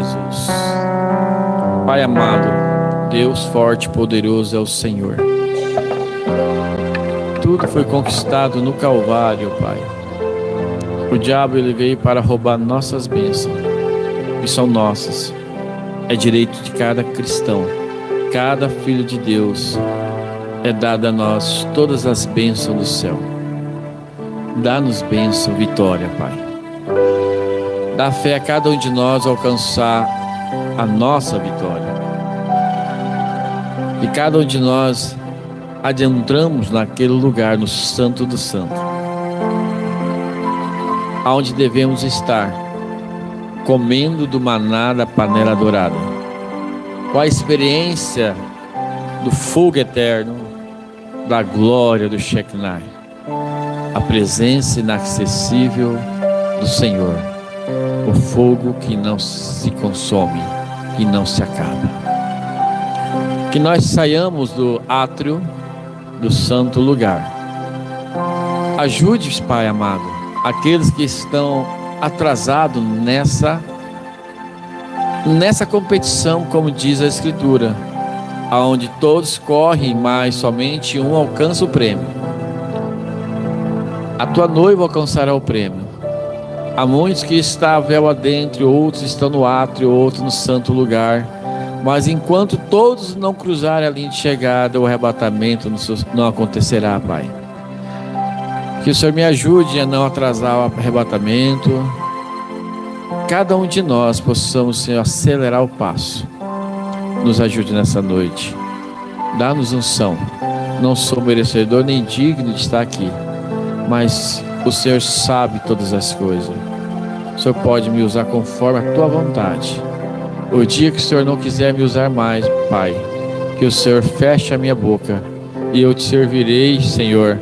Jesus. Pai amado, Deus forte e poderoso é o Senhor. Tudo foi conquistado no Calvário, Pai. O diabo ele veio para roubar nossas bênçãos, que são nossas. É direito de cada cristão, cada filho de Deus. É dada a nós todas as bênçãos do céu. Dá-nos bênção, vitória, Pai. Dá fé a cada um de nós alcançar a nossa vitória. E cada um de nós adentramos naquele lugar, no Santo do Santo, aonde devemos estar, comendo do maná da panela dourada, com a experiência do fogo eterno, da glória do Shekinah, a presença inacessível do Senhor, o fogo que não se consome, que não se acaba. Que nós saiamos do átrio do santo lugar. Ajude, Pai amado, aqueles que estão atrasados nessa competição, como diz a Escritura, aonde todos correm, mas somente um alcança o prêmio. A tua noiva alcançará o prêmio. Há muitos que estão a véu adentro, outros estão no átrio, outros no santo lugar. Mas enquanto todos não cruzarem a linha de chegada, o arrebatamento não acontecerá, Pai. Que o Senhor me ajude a não atrasar o arrebatamento. Cada um de nós possamos, Senhor, acelerar o passo. Nos ajude nessa noite. Dá-nos unção. Não sou merecedor nem digno de estar aqui, mas o Senhor sabe todas as coisas. O Senhor pode me usar conforme a tua vontade. O dia que o Senhor não quiser me usar mais, Pai, que o Senhor feche a minha boca e eu te servirei, Senhor.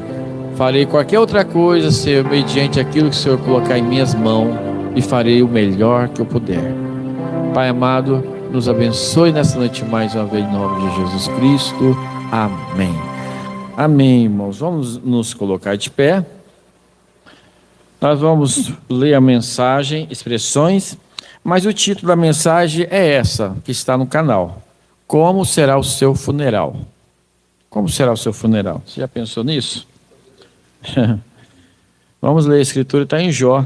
Farei qualquer outra coisa, Senhor, mediante aquilo que o Senhor colocar em minhas mãos, e farei o melhor que eu puder. Pai amado, nos abençoe nessa noite mais uma vez, em nome de Jesus Cristo. Amém. Amém, irmãos. Vamos nos colocar de pé. Nós vamos ler a mensagem, expressões, mas o título da mensagem é essa, que está no canal. Como será o seu funeral? Como será o seu funeral? Você já pensou nisso? Vamos ler a Escritura, está em Jó.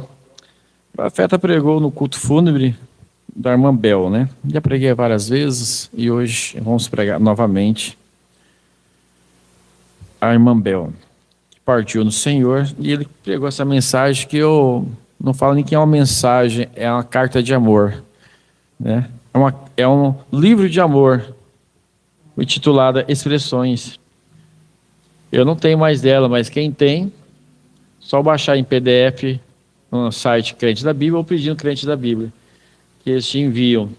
O profeta pregou no culto fúnebre da irmã Bel, né? Já preguei várias vezes e hoje vamos pregar novamente. A irmã Bel, que partiu no Senhor, e ele pregou essa mensagem que eu não falo nem que é uma mensagem, é uma carta de amor, né? É um livro de amor, intitulado Expressões. Eu não tenho mais dela, mas quem tem, só baixar em PDF no site Crente da Bíblia ou pedir no Crente da Bíblia, que eles te enviam.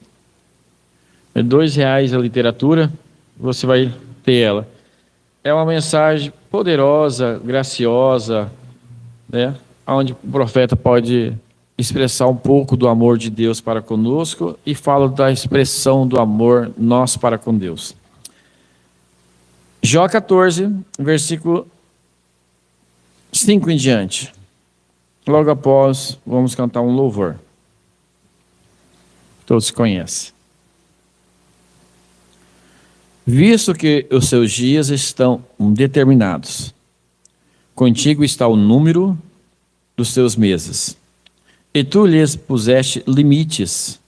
É R$2 a literatura, você vai ter ela. É uma mensagem poderosa, graciosa, né? Onde o profeta pode expressar um pouco do amor de Deus para conosco e fala da expressão do amor nosso para com Deus. Jó 14, versículo 5 em diante. Logo após, vamos cantar um louvor. Todos conhecem. Visto que os seus dias estão determinados, contigo está o número dos seus meses, e tu lhes puseste limites,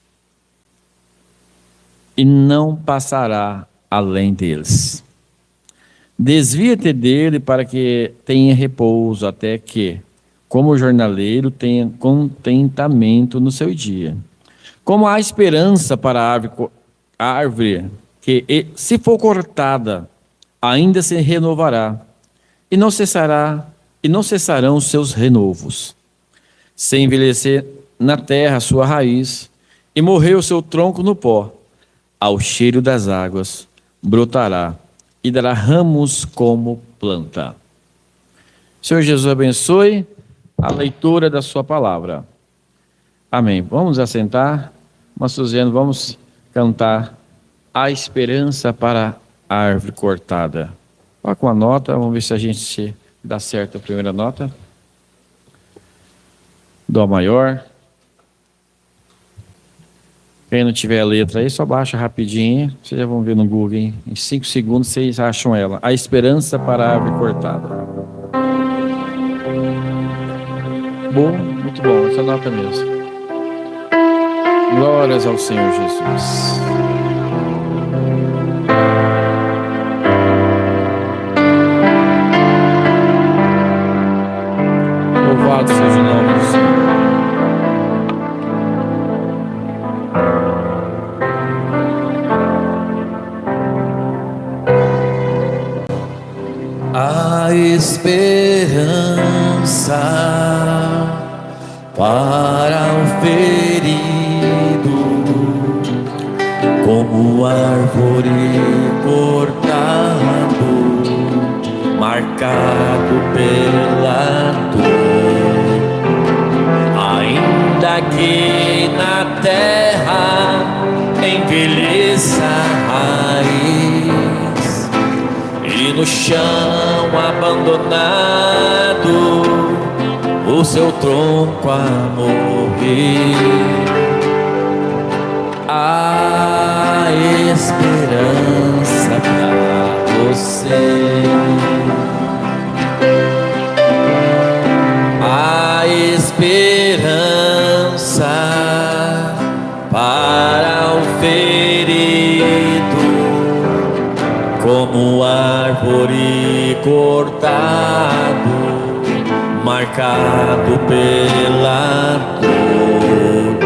e não passará além deles. Desvia-te dele para que tenha repouso, até que, como o jornaleiro, tenha contentamento no seu dia. Como há esperança para a árvore que, se for cortada, ainda se renovará, e não cessarão os seus renovos. Se envelhecer na terra a sua raiz, e morrer o seu tronco no pó, ao cheiro das águas brotará, e dará ramos como planta. Senhor Jesus abençoe a leitura da sua palavra. Amém. Vamos assentar, mas Suzano, vamos cantar A Esperança para a Árvore Cortada. Coloca uma nota, vamos ver se a gente dá certo a primeira nota. Dó maior. Quem não tiver a letra aí, só baixa rapidinho. Vocês já vão ver no Google, hein? Em 5 segundos vocês acham ela. A Esperança para a Árvore Cortada. Bom, muito bom. Essa nota mesmo. Glórias ao Senhor Jesus. Louvado seja o nome do Senhor. A esperança para o ferido, como árvore cortado, marcado pela dor, ainda que na terra envelheça a raiz e no chão abandonado o seu tronco a morrer. A esperança pra você, a esperança para o ferido, como árvore cortado, marcado pela dor,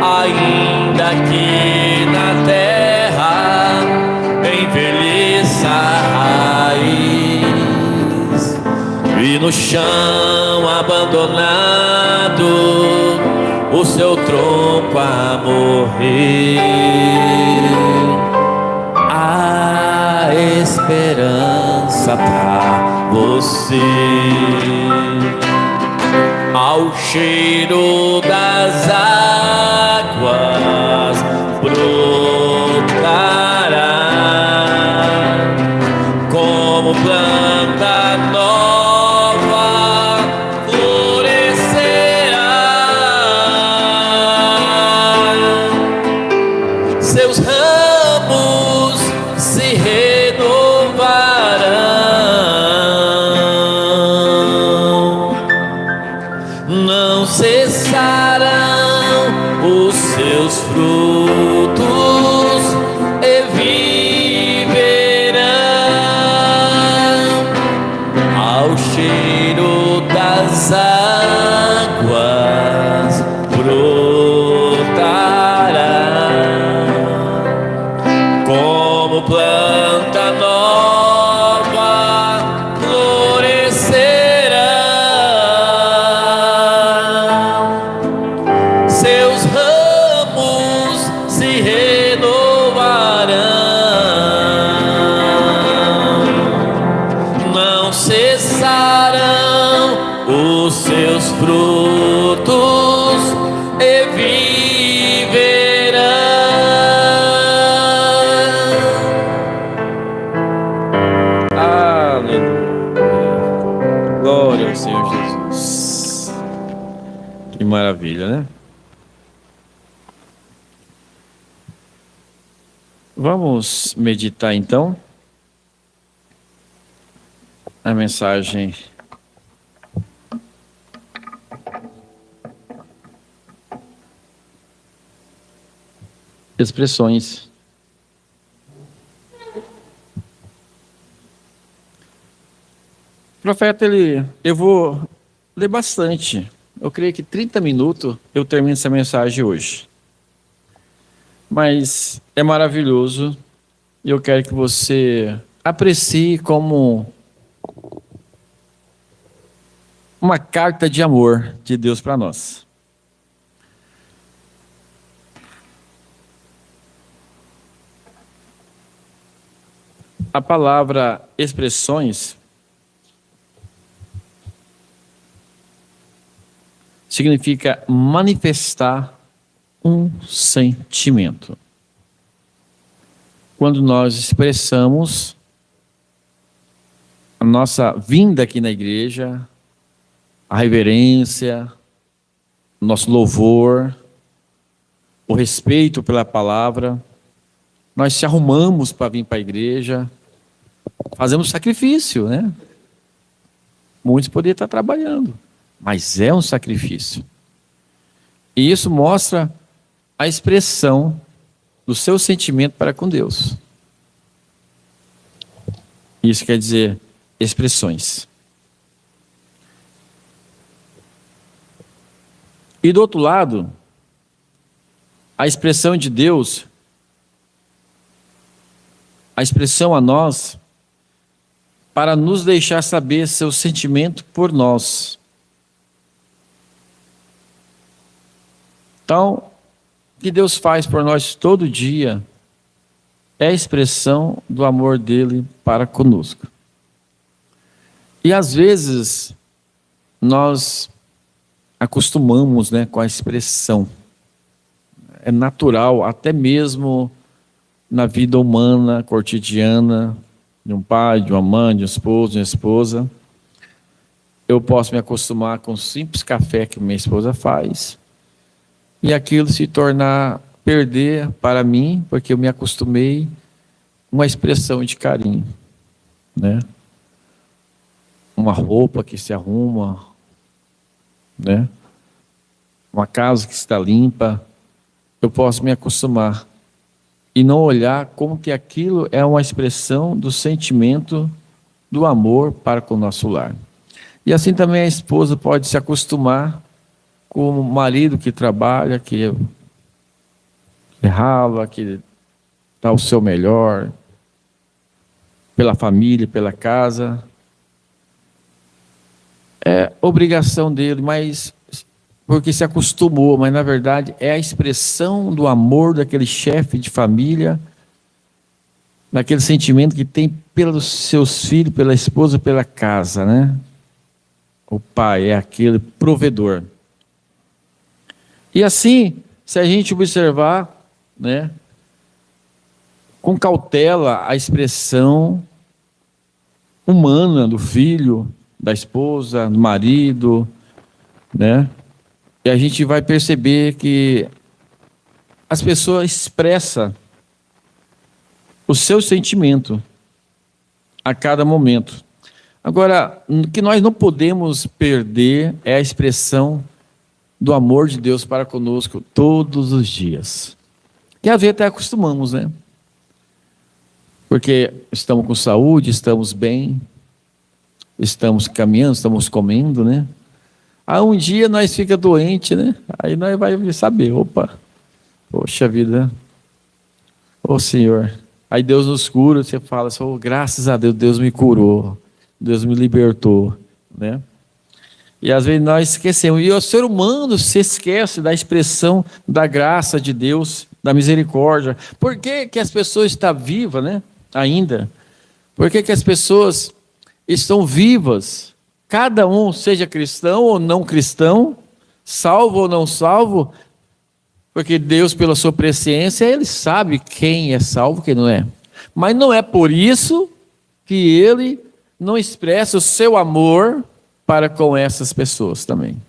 ainda que na terra envelheça a raiz e no chão abandonado o seu tronco a morrer. A esperança pra você. Ao cheiro das águas brotará, como planta nova florescerá, seus ramos se renovarão, não cessarão os seus frutos e viverão. Ao cheiro das águas brotará, como planta nova florescerá, seus ramos se renovarão, não cessarão os seus frutos e viverão. Aleluia. Glória ao Senhor Jesus. Que maravilha, né? Vamos meditar então a mensagem expressões. O profeta, eu vou ler bastante. Eu creio que 30 minutos eu termino essa mensagem hoje. Mas é maravilhoso e eu quero que você aprecie como uma carta de amor de Deus para nós. A palavra expressões significa manifestar um sentimento. Quando nós expressamos a nossa vinda aqui na igreja, a reverência, o nosso louvor, o respeito pela palavra, nós se arrumamos para vir para a igreja, fazemos sacrifício, né? Muitos poderiam estar trabalhando, mas é um sacrifício. E isso mostra a expressão do seu sentimento para com Deus. Isso quer dizer expressões. E do outro lado, a expressão de Deus, a expressão a nós, para nos deixar saber seu sentimento por nós. Então, o que Deus faz por nós todo dia é a expressão do amor dele para conosco. E às vezes nós acostumamos, né, com a expressão. É natural, até mesmo na vida humana, cotidiana, de um pai, de uma mãe, de um esposo, de uma esposa. Eu posso me acostumar com o simples café que minha esposa faz e aquilo se tornar perder para mim, porque eu me acostumei uma expressão de carinho, né? Uma roupa que se arruma, né? Uma casa que está limpa, eu posso me acostumar e não olhar como que aquilo é uma expressão do sentimento do amor para com o nosso lar. E assim também a esposa pode se acostumar com o marido que trabalha, que rala, que dá o seu melhor pela família, pela casa. É obrigação dele, mas porque se acostumou, mas na verdade é a expressão do amor daquele chefe de família, daquele sentimento que tem pelos seus filhos, pela esposa, pela casa, né? O pai é aquele provedor. E assim, se a gente observar, né, com cautela a expressão humana do filho, da esposa, do marido, né? E a gente vai perceber que as pessoas expressam o seu sentimento a cada momento. Agora, o que nós não podemos perder é a expressão do amor de Deus para conosco todos os dias. E às vezes até acostumamos, né? Porque estamos com saúde, estamos bem, estamos caminhando, estamos comendo, né? Aí um dia nós fica doente, né? Aí nós vai saber, opa, poxa vida, ô Senhor. Aí Deus nos cura, você fala assim, oh, graças a Deus, Deus me curou, Deus me libertou, né? E às vezes nós esquecemos, e o ser humano se esquece da expressão da graça de Deus, da misericórdia. Por que que as pessoas estão vivas, né? Ainda? Por que que as pessoas estão vivas? Cada um, seja cristão ou não cristão, salvo ou não salvo, porque Deus, pela sua presciência, Ele sabe quem é salvo e quem não é. Mas não é por isso que Ele não expressa o seu amor para com essas pessoas também.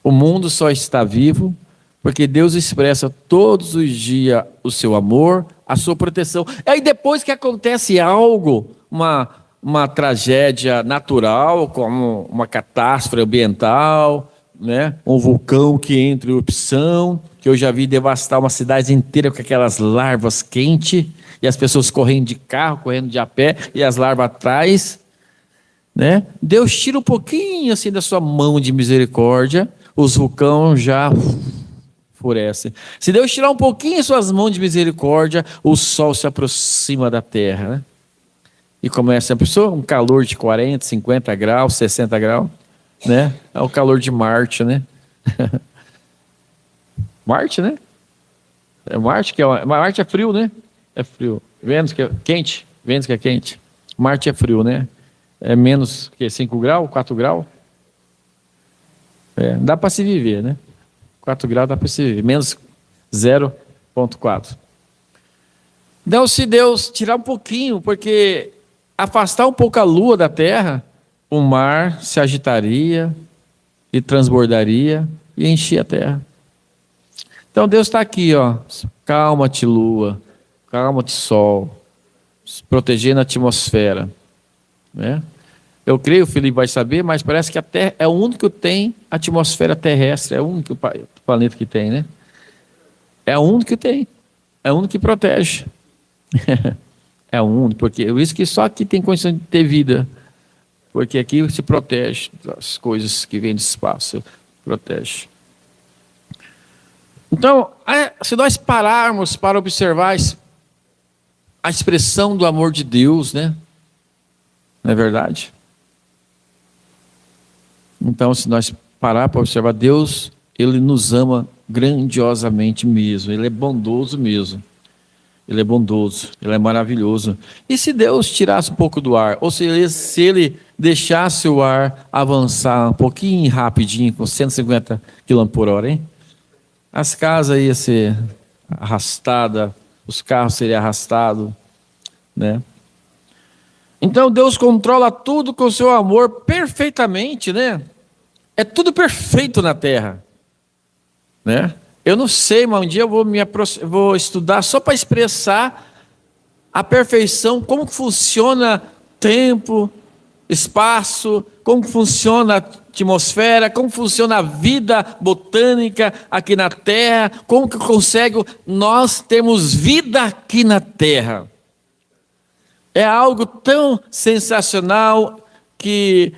O mundo só está vivo porque Deus expressa todos os dias o seu amor, a sua proteção. Aí depois que acontece algo, uma tragédia natural, como uma catástrofe ambiental, né? Um vulcão que entra em erupção, que eu já vi devastar uma cidade inteira com aquelas larvas quentes, e as pessoas correndo de carro, correndo de a pé, e as larvas atrás, né? Deus tira um pouquinho assim da sua mão de misericórdia, os vulcões já enfurecem. Se Deus tirar um pouquinho suas mãos de misericórdia, o sol se aproxima da terra, né? E começa a pessoa, um calor de 40, 50 graus, 60 graus, né? É o calor de Marte, né? Marte, né? É Marte que é, Marte é frio, né? É frio. Vênus que é quente, Vênus que é quente. Marte é frio, né? É menos que 5 graus, 4 graus. É, dá para se viver, né? 4 graus dá para se viver, menos 0,4. Então, se Deus tirar um pouquinho, porque afastar um pouco a lua da terra, o mar se agitaria e transbordaria e enchia a terra. Então Deus está aqui, ó. Calma-te, lua. Calma-te, sol. Protegendo a atmosfera, né? Eu creio, o Felipe vai saber, mas parece que a Terra é o único que tem atmosfera terrestre, é o único planeta que tem, né? É o único que tem, é o único que protege. É o único, porque isso que só aqui tem condição de ter vida, porque aqui se protege das coisas que vêm do espaço, protege. Então, se nós pararmos para observar a expressão do amor de Deus, né? Não é verdade? Então, se nós parar para observar Deus, Ele nos ama grandiosamente mesmo. Ele é bondoso mesmo. Ele é bondoso, Ele é maravilhoso. E se Deus tirasse um pouco do ar, ou se Ele deixasse o ar avançar um pouquinho rapidinho, com 150 km por hora, hein? As casas iam ser arrastadas, os carros seriam arrastados, né? Então Deus controla tudo com o seu amor perfeitamente, né? É tudo perfeito na terra, né? Eu não sei, mas um dia eu vou estudar só para expressar a perfeição, como que funciona tempo, espaço, como funciona a atmosfera, como funciona a vida botânica aqui na terra, como que nós temos vida aqui na terra. É algo tão sensacional que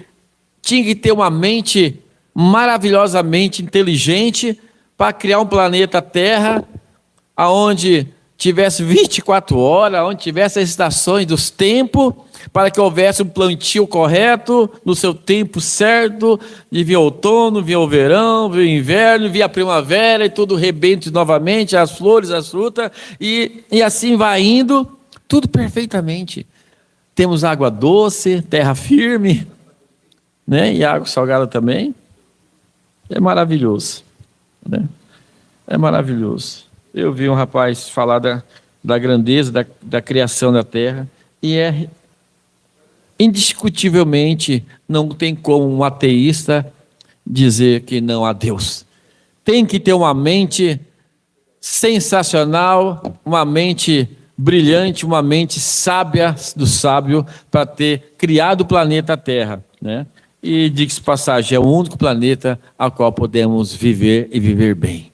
tinha que ter uma mente maravilhosamente inteligente para criar um planeta Terra onde tivesse 24 horas, onde tivesse as estações dos tempos, para que houvesse um plantio correto, no seu tempo certo, e vinha o outono, vinha o verão, vinha o inverno, vinha a primavera, e tudo rebente novamente, as flores, as frutas, e assim vai indo, tudo perfeitamente. Temos água doce, terra firme, né? E água salgada também. É maravilhoso, né? É maravilhoso. Eu vi um rapaz falar da grandeza da criação da terra, e indiscutivelmente não tem como um ateísta dizer que não há Deus. Tem que ter uma mente sensacional, uma mente brilhante, uma mente sábia do sábio para ter criado o planeta Terra, né? E, diga-se de passagem, é o único planeta ao qual podemos viver e viver bem.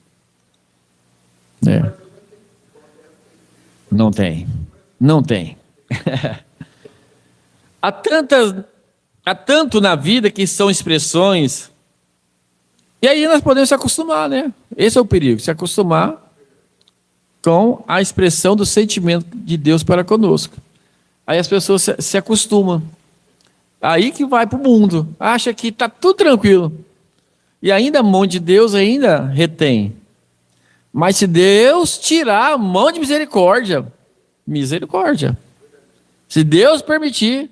Não tem. Não tem. Há tanto na vida que são expressões, e aí nós podemos se acostumar, né? Esse é o perigo, se acostumar com a expressão do sentimento de Deus para conosco. Aí as pessoas se acostumam. Aí que vai para o mundo, acha que está tudo tranquilo. E ainda a mão de Deus ainda retém. Mas se Deus tirar a mão de misericórdia, se Deus permitir,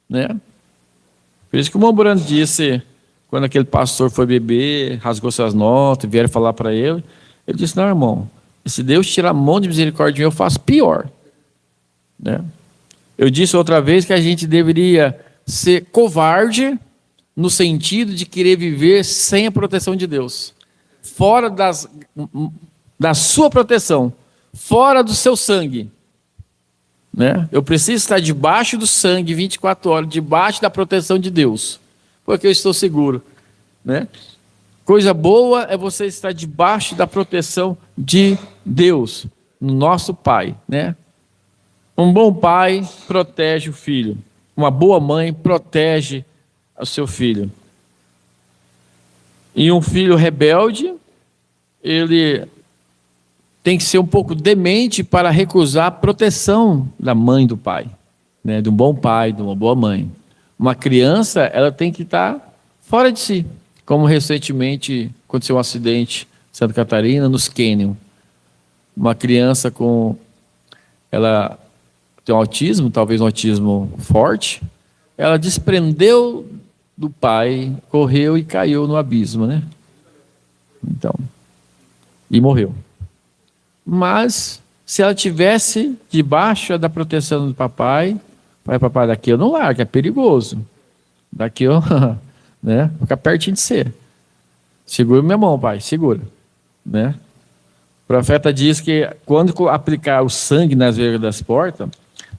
né? Por isso que o Mombrano disse, quando aquele pastor foi beber, rasgou suas notas, vieram falar para ele, ele disse: não, irmão, se Deus tirar a mão de misericórdia de mim, eu faço pior, né? Eu disse outra vez que a gente deveria ser covarde no sentido de querer viver sem a proteção de Deus, fora da sua proteção, fora do seu sangue, né? Eu preciso estar debaixo do sangue 24 horas, debaixo da proteção de Deus, porque eu estou seguro, né? Coisa boa é você estar debaixo da proteção de Deus, nosso Pai, né? Um bom pai protege o filho. Uma boa mãe protege o seu filho. E um filho rebelde, ele tem que ser um pouco demente para recusar a proteção da mãe e do pai, né? De um bom pai, de uma boa mãe. Uma criança, ela tem que estar fora de si. Como recentemente aconteceu um acidente em Santa Catarina, nos Canyon. Uma criança ela tem um autismo, talvez um autismo forte, ela desprendeu do pai, correu e caiu no abismo, né? Então, e morreu. Mas, se ela tivesse debaixo da proteção do papai, papai, daqui eu não largo, é perigoso. Daqui eu, né? Fica pertinho de você. Segura minha mão, pai, segura, né? profeta diz que quando aplicar o sangue nas vergas das portas,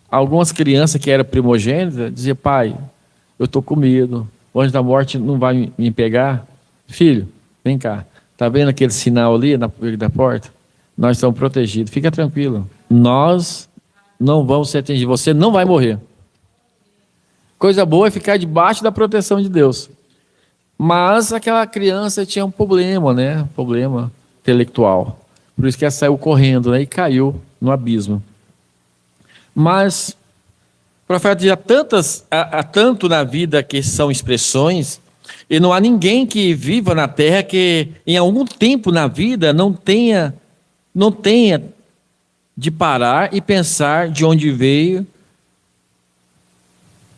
algumas crianças que eram primogênitas diziam: pai, eu estou com medo, o anjo da morte não vai me pegar. Filho, vem cá, está vendo aquele sinal ali na verga da porta? Nós estamos protegidos, fica tranquilo, nós não vamos ser atingidos, você não vai morrer. Coisa boa é ficar debaixo da proteção de Deus. Mas aquela criança tinha um problema, né? Um problema intelectual. Por isso que ela saiu correndo, né? E caiu no abismo. Mas o profeta diz: há tanto na vida que são expressões, e não há ninguém que viva na terra que em algum tempo na vida não tenha de parar e pensar de onde veio,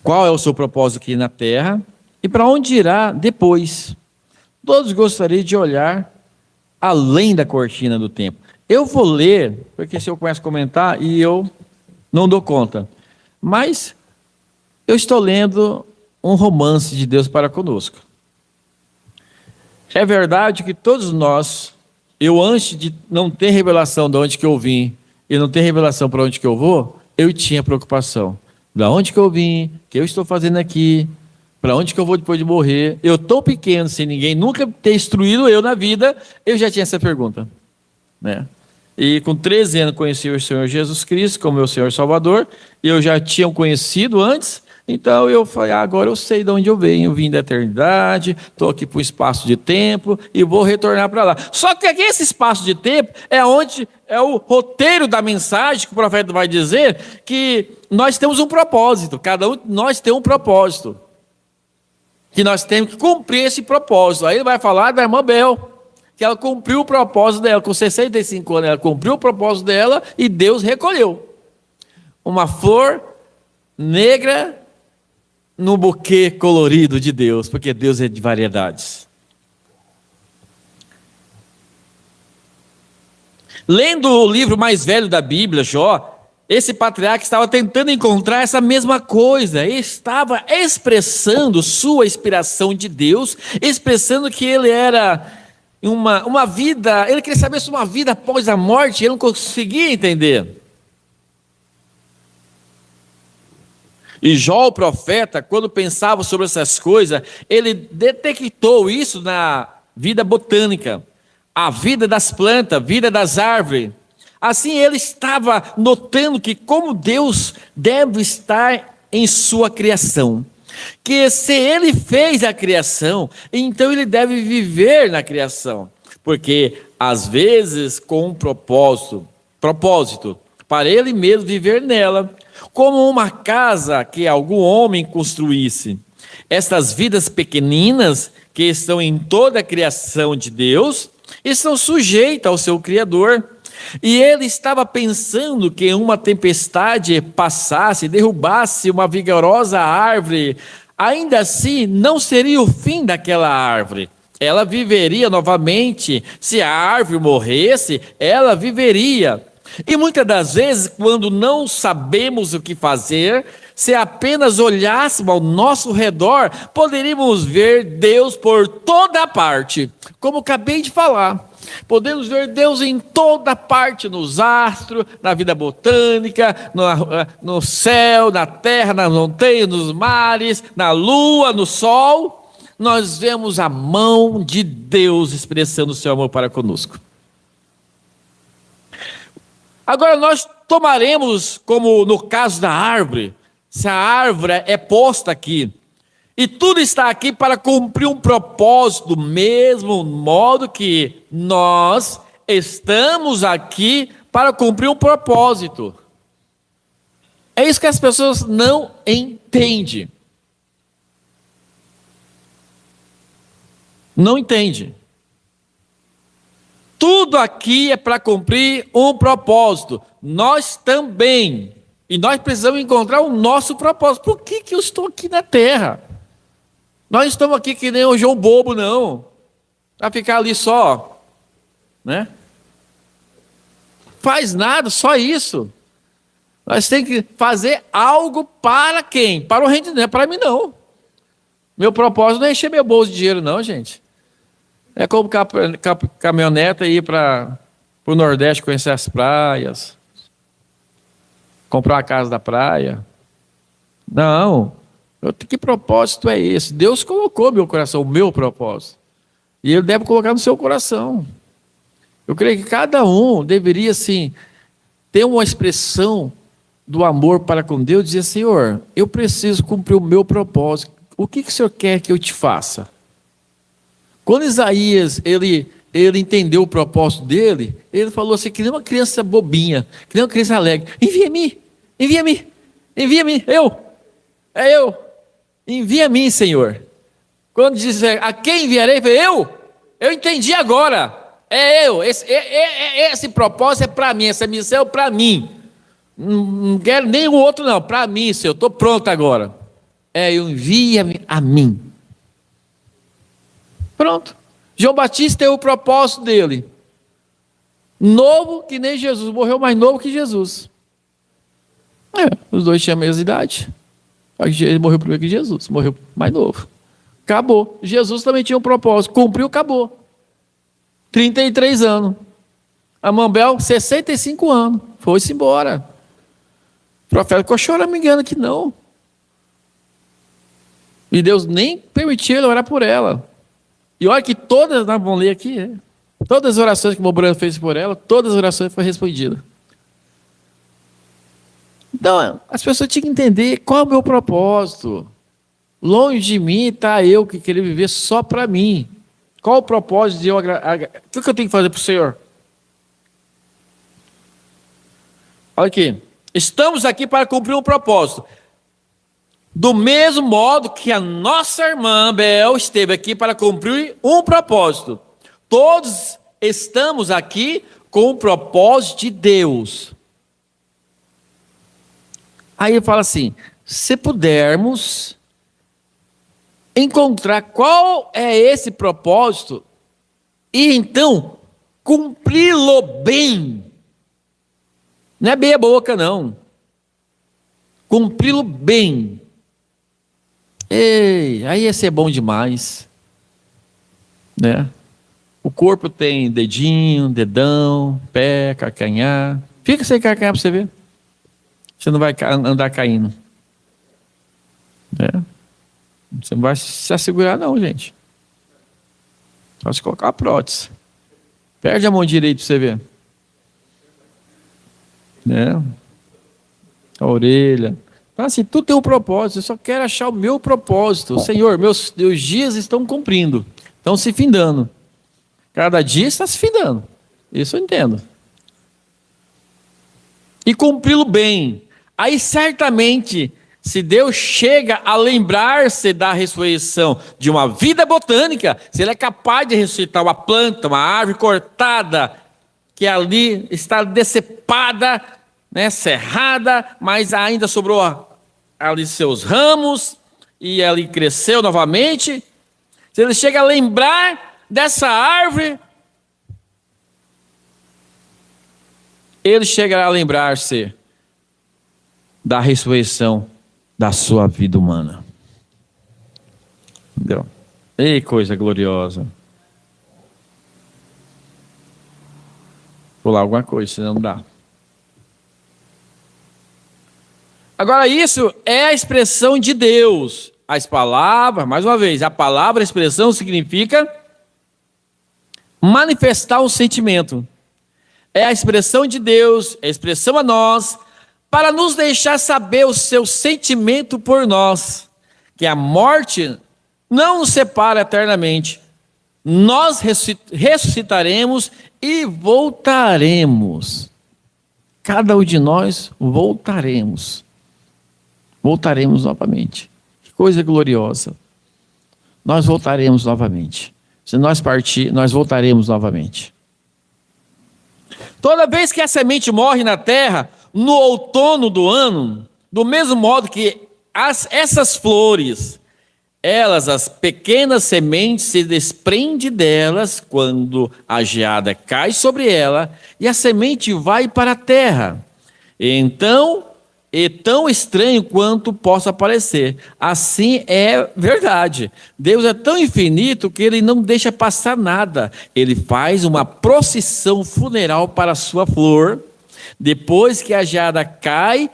qual é o seu propósito aqui na terra e para onde irá depois. Todos gostariam de olhar além da cortina do tempo. Eu vou ler, porque se eu começo a comentar e eu não dou conta. Mas eu estou lendo um romance de Deus para conosco. É verdade que todos nós, eu antes de não ter revelação de onde que eu vim e não ter revelação para onde que eu vou, eu tinha preocupação. Da onde que eu vim, o que eu estou fazendo aqui, para onde que eu vou depois de morrer. Eu tão pequeno, sem ninguém nunca ter instruído eu na vida, eu já tinha essa pergunta, né? E com 13 anos conheci o Senhor Jesus Cristo como meu Senhor Salvador. Eu já tinha o conhecido antes, então eu falei: agora eu sei de onde eu venho. Eu vim da eternidade, estou aqui para um espaço de tempo e vou retornar para lá. Só que aqui esse espaço de tempo é onde é o roteiro da mensagem que o profeta vai dizer que nós temos um propósito, cada um de nós tem um propósito, que nós temos que cumprir esse propósito. Aí ele vai falar da irmã Bel, que ela cumpriu o propósito dela, com 65 anos ela cumpriu o propósito dela e Deus recolheu. Uma flor negra no buquê colorido de Deus, porque Deus é de variedades. Lendo o livro mais velho da Bíblia, Jó, esse patriarca estava tentando encontrar essa mesma coisa, ele estava expressando sua inspiração de Deus, expressando que ele era uma vida, ele queria saber sobre uma vida após a morte, ele não conseguia entender. E Jó, o profeta, quando pensava sobre essas coisas, ele detectou isso na vida botânica, a vida das plantas, a vida das árvores. Assim ele estava notando que como Deus deve estar em sua criação, que se ele fez a criação, então ele deve viver na criação, porque às vezes com um propósito, para ele mesmo viver nela, como uma casa que algum homem construísse. Estas vidas pequeninas que estão em toda a criação de Deus, estão sujeitas ao seu Criador. E ele estava pensando que uma tempestade passasse, derrubasse uma vigorosa árvore, ainda assim não seria o fim daquela árvore. Ela viveria novamente. Se a árvore morresse, ela viveria. E muitas das vezes, quando não sabemos o que fazer, se apenas olhássemos ao nosso redor, poderíamos ver Deus por toda parte, como acabei de falar. Podemos ver Deus em toda parte, nos astros, na vida botânica, no céu, na terra, nas montanhas, nos mares, na lua, no sol. Nós vemos a mão de Deus expressando o seu amor para conosco. Agora nós tomaremos, como no caso da árvore, se a árvore é posta aqui, e tudo está aqui para cumprir um propósito, do mesmo modo que nós estamos aqui para cumprir um propósito. É isso que as pessoas não entendem. Não entendem. Tudo aqui é para cumprir um propósito. Nós também. E nós precisamos encontrar o nosso propósito. Por que eu estou aqui na terra? Nós estamos aqui que nem o João Bobo, não. Para ficar ali só. Né? Faz nada, só isso. Nós temos que fazer algo para quem? Para o reino, não é para mim, não. Meu propósito não é encher meu bolso de dinheiro, não, gente. É como caminhoneta ir para para o Nordeste conhecer as praias, comprar uma casa da praia. Não. Que propósito é esse? Deus colocou no meu coração, o meu propósito. E Ele deve colocar no seu coração. Eu creio que cada um deveria, assim, ter uma expressão do amor para com Deus, dizer: Senhor, eu preciso cumprir o meu propósito. O que o Senhor quer que eu te faça? Quando Isaías, ele entendeu o propósito dele, ele falou assim, que nem uma criança bobinha, que nem uma criança alegre: envia-me, envia-me, envia-me, eu, envia-me, Senhor. Quando diz: a quem enviarei? Eu entendi agora, esse propósito é para mim, essa missão é para mim, não quero nem o outro não, para mim, Senhor, estou pronto agora, eu envia-me a mim. Pronto. João Batista tem o propósito dele, novo que nem Jesus, morreu mais novo que Jesus. Os dois tinham a mesma idade. Ele morreu primeiro que Jesus, morreu mais novo. Acabou. Jesus também tinha um propósito, cumpriu, acabou. 33 anos. Amambel, 65 anos. Foi-se embora. O profeta ficou chorando, me engano que não. E Deus nem permitiu ele orar por ela. E olha que todas, nós vamos ler aqui, todas as orações que o Mobrano fez por ela, todas as orações foram respondidas. Então, as pessoas tinham que entender qual é o meu propósito. Longe de mim está eu que querer viver só para mim. Qual o propósito de eu agradar? O que eu tenho que fazer para o Senhor? Olha aqui. Estamos aqui para cumprir um propósito. Do mesmo modo que a nossa irmã Bel esteve aqui para cumprir um propósito. Todos estamos aqui com o propósito de Deus. Aí ele fala assim: se pudermos encontrar qual é esse propósito e então cumpri-lo bem. Não é bem a boca, não. Cumpri-lo bem. Ei, aí ia ser bom demais, né? O corpo tem dedinho, dedão, pé, calcanhar. Fica sem calcanhar para você ver. Você não vai andar caindo, né? Você não vai se assegurar não, gente. Só se colocar a prótese. Perde a mão direita para você ver, né? A orelha. Então, assim, tudo tem um propósito. Eu só quero achar o meu propósito. Senhor, meus dias estão cumprindo, estão se findando. Cada dia está se findando. Isso eu entendo. E cumpri-lo bem. Aí, certamente, se Deus chega a lembrar-se da ressurreição de uma vida botânica, se Ele é capaz de ressuscitar uma planta, uma árvore cortada, que ali está decepada, né, cerrada, mas ainda sobrou ali seus ramos, e ali cresceu novamente. Se Ele chega a lembrar dessa árvore, Ele chegará a lembrar-se da ressurreição da sua vida humana. Entendeu? Ei, coisa gloriosa. Vou lá alguma coisa, senão não dá. Agora, isso é a expressão de Deus. As palavras, mais uma vez, a palavra, a expressão significa manifestar um sentimento. É a expressão de Deus, é a expressão a nós, para nos deixar saber o seu sentimento por nós, que a morte não nos separa eternamente. Nós ressuscitaremos e voltaremos. Cada um de nós voltaremos. Voltaremos novamente. Que coisa gloriosa. Nós voltaremos novamente. Se nós partir, nós voltaremos novamente. Toda vez que a semente morre na terra, no outono do ano, do mesmo modo que essas flores, as pequenas sementes se desprendem delas quando a geada cai sobre ela e a semente vai para a terra. Então e tão estranho quanto possa parecer. Assim é verdade. Deus é tão infinito que Ele não deixa passar nada. Ele faz uma procissão funeral para a sua flor. Depois que a geada cai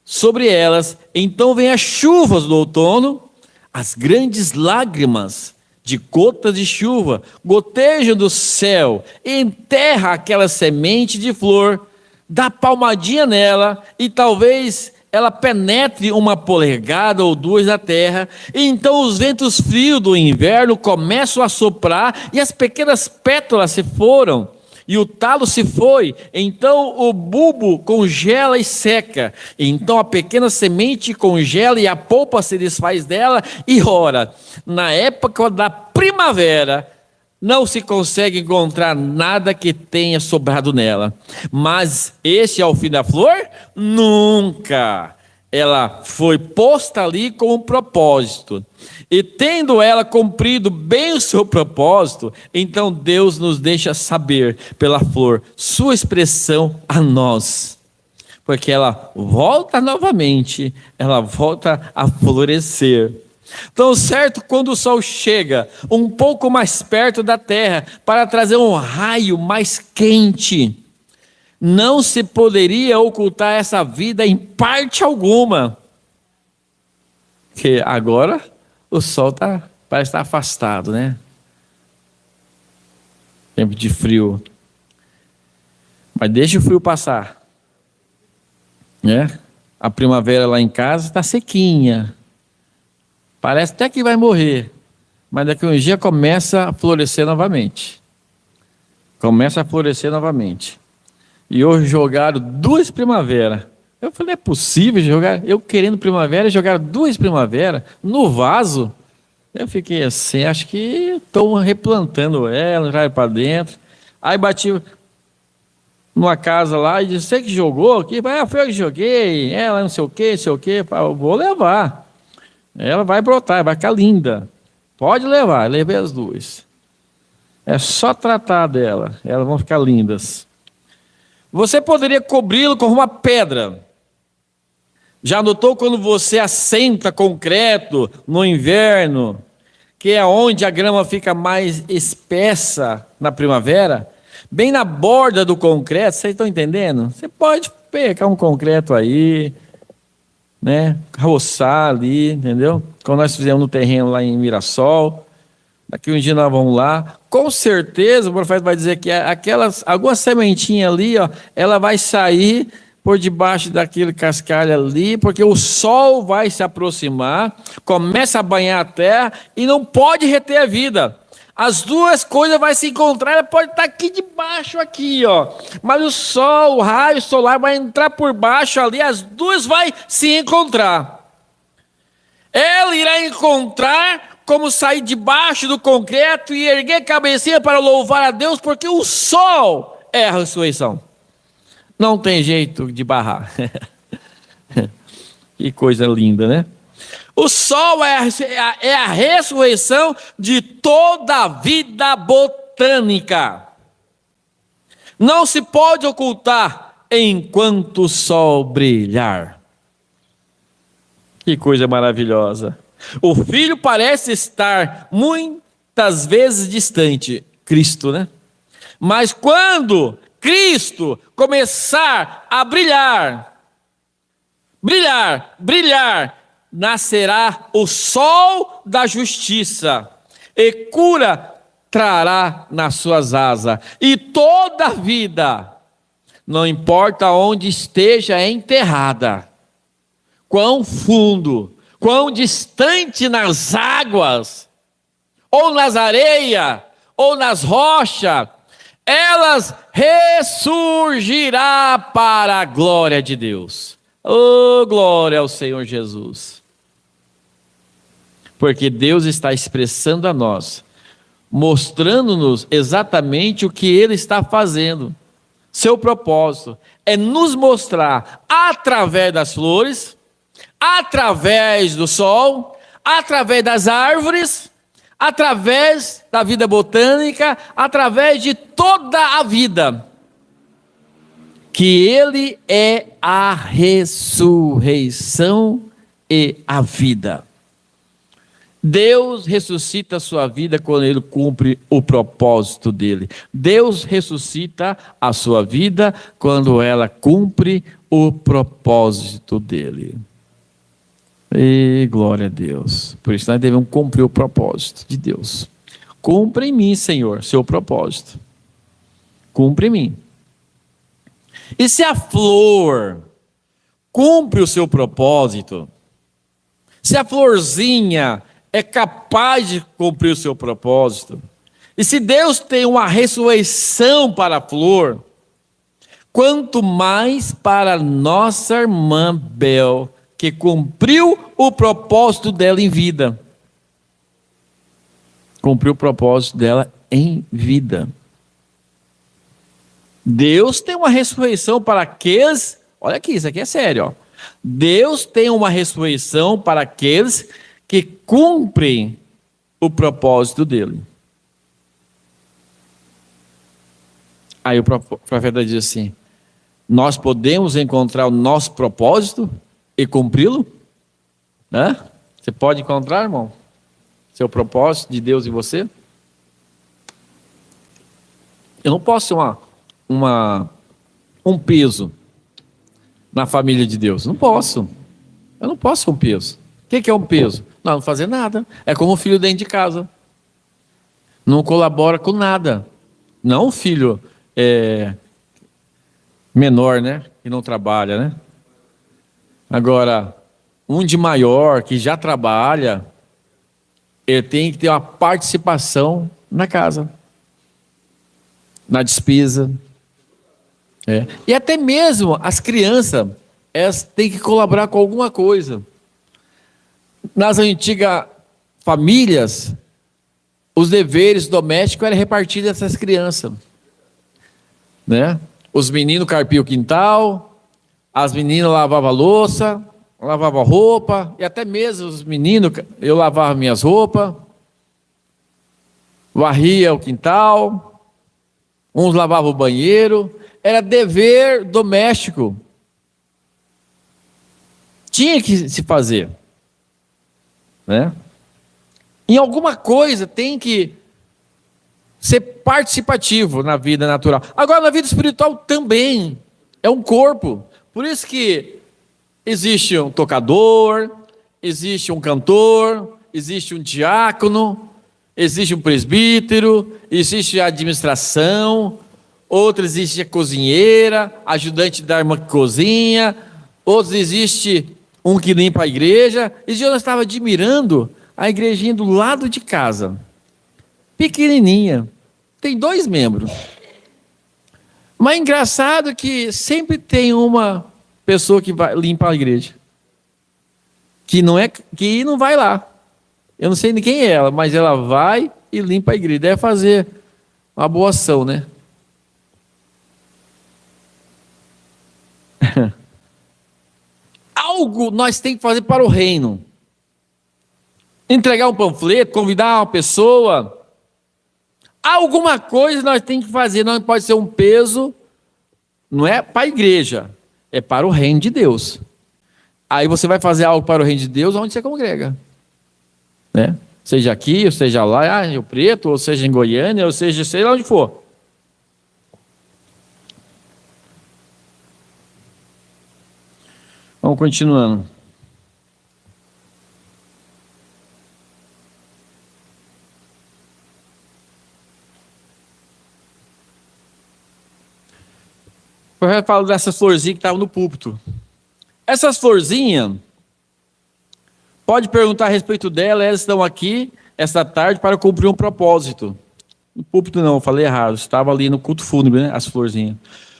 sobre elas, então vem as chuvas do outono, as grandes lágrimas de gotas de chuva gotejam do céu, enterra aquela semente de flor, dá palmadinha nela e talvez ela penetre 1 polegada ou 2 na terra, e então os ventos frios do inverno começam a soprar e as pequenas pétalas se foram. E o talo se foi, então o bulbo congela e seca. Então a pequena semente congela e a polpa se desfaz dela. E ora, na época da primavera, não se consegue encontrar nada que tenha sobrado nela. Mas esse é o fim da flor? Nunca! Ela foi posta ali com um propósito. E tendo ela cumprido bem o seu propósito, então Deus nos deixa saber pela flor sua expressão a nós. Porque ela volta novamente, ela volta a florescer. Tão certo quando o sol chega um pouco mais perto da terra para trazer um raio mais quente, não se poderia ocultar essa vida em parte alguma. Porque agora o sol parece estar afastado, né? Tempo de frio. Mas deixa o frio passar, né? A primavera lá em casa está sequinha. Parece até que vai morrer. Mas daqui a um dia começa a florescer novamente. Começa a florescer novamente. E hoje jogaram 2 primaveras. Eu falei, é possível jogar? Eu querendo primavera, jogaram 2 primaveras no vaso. Eu fiquei assim, acho que estou replantando ela, já para dentro. Aí bati numa casa lá e disse, você que jogou aqui? Foi eu que joguei, ela não sei o que, eu vou levar. Ela vai brotar, vai ficar linda. Pode levar, eu levei as 2. É só tratar dela, elas vão ficar lindas. Você poderia cobri-lo com uma pedra. Já notou quando você assenta concreto no inverno, que é onde a grama fica mais espessa na primavera? Bem na borda do concreto, vocês estão entendendo? Você pode pegar um concreto aí, né? Roçar ali, entendeu? Como nós fizemos no terreno lá em Mirassol. Daqui um dia nós vamos lá. Com certeza o profeta vai dizer que alguma sementinha ali, ó, ela vai sair por debaixo daquele cascalho ali, porque o sol vai se aproximar, começa a banhar a terra e não pode reter a vida. As 2 coisas vão se encontrar, ela pode estar aqui debaixo, aqui, ó. Mas o sol, o raio solar vai entrar por baixo ali, as 2 vão se encontrar. Ela irá encontrar como sair debaixo do concreto e erguer a cabecinha para louvar a Deus, porque o sol é a ressurreição. Não tem jeito de barrar. Que coisa linda, né? O sol é a ressurreição de toda a vida botânica. Não se pode ocultar enquanto o sol brilhar. Que coisa maravilhosa. O filho parece estar muitas vezes distante, Cristo, né? Mas quando Cristo começar a brilhar, nascerá o sol da justiça, e cura trará nas suas asas, e toda a vida, não importa onde esteja enterrada, quão fundo, quão distante nas águas, ou nas areias, ou nas rochas, elas ressurgirá para a glória de Deus. Oh, glória ao Senhor Jesus. Porque Deus está expressando a nós, mostrando-nos exatamente o que Ele está fazendo. Seu propósito é nos mostrar através das flores, através do sol, através das árvores, através da vida botânica, através de toda a vida, que Ele é a ressurreição e a vida. Deus ressuscita a sua vida quando Ele cumpre o propósito dEle. Deus ressuscita a sua vida quando ela cumpre o propósito dEle. E glória a Deus. Por isso nós devemos cumprir o propósito de Deus. Cumpra em mim, Senhor, seu propósito. Cumpre em mim. E se a flor cumpre o seu propósito, se a florzinha é capaz de cumprir o seu propósito, e se Deus tem uma ressurreição para a flor, quanto mais para nossa irmã Bel, que cumpriu o propósito dela em vida. Cumpriu o propósito dela em vida. Deus tem uma ressurreição para aqueles, olha aqui, isso aqui é sério, ó. Deus tem uma ressurreição para aqueles que cumprem o propósito dele. Aí o profeta diz assim: nós podemos encontrar o nosso propósito e cumpri-lo? Né? Você pode encontrar, irmão, seu propósito de Deus em você? Eu não posso ser um peso na família de Deus. Não posso. Eu não posso ser um peso. O que é um peso? Não fazer nada. É como um filho dentro de casa. Não colabora com nada. Não um filho menor, né? Que não trabalha, né? Agora, um de maior, que já trabalha, ele tem que ter uma participação na casa, na despesa. E até mesmo as crianças, elas têm que colaborar com alguma coisa. Nas antigas famílias, os deveres domésticos eram repartidos essas crianças, né? Os meninos carpiam o quintal, as meninas lavavam a louça, lavavam roupa, e até mesmo os meninos, eu lavava minhas roupas, varria o quintal, uns lavavam o banheiro. Era dever doméstico. Tinha que se fazer, né? Em alguma coisa tem que ser participativo na vida natural. Agora, na vida espiritual também. É um corpo. Por isso que existe um tocador, existe um cantor, existe um diácono, existe um presbítero, existe a administração, outro existe a cozinheira, ajudante da irmã que cozinha, outros existe um que limpa a igreja. E eu estava admirando a igrejinha do lado de casa, pequenininha, tem 2 membros. Mas é engraçado que sempre tem uma pessoa que vai limpar a igreja, que não vai lá. Eu não sei de quem é ela, mas ela vai e limpa a igreja. Deve fazer uma boa ação, né? Algo nós temos que fazer para o reino. Entregar um panfleto, convidar uma pessoa. Alguma coisa nós temos que fazer. Não pode ser um peso, não é para a igreja, é para o reino de Deus. Aí você vai fazer algo para o reino de Deus onde você congrega, né? Seja aqui, ou seja lá, em Rio Preto, ou seja em Goiânia, ou seja, sei lá onde for. Vamos continuando. Eu falo dessas florzinhas que estavam no púlpito. Essas florzinhas, pode perguntar a respeito delas, elas estão aqui esta tarde para cumprir um propósito. No púlpito não, eu falei errado, estava ali no culto fúnebre, né, as florzinhas.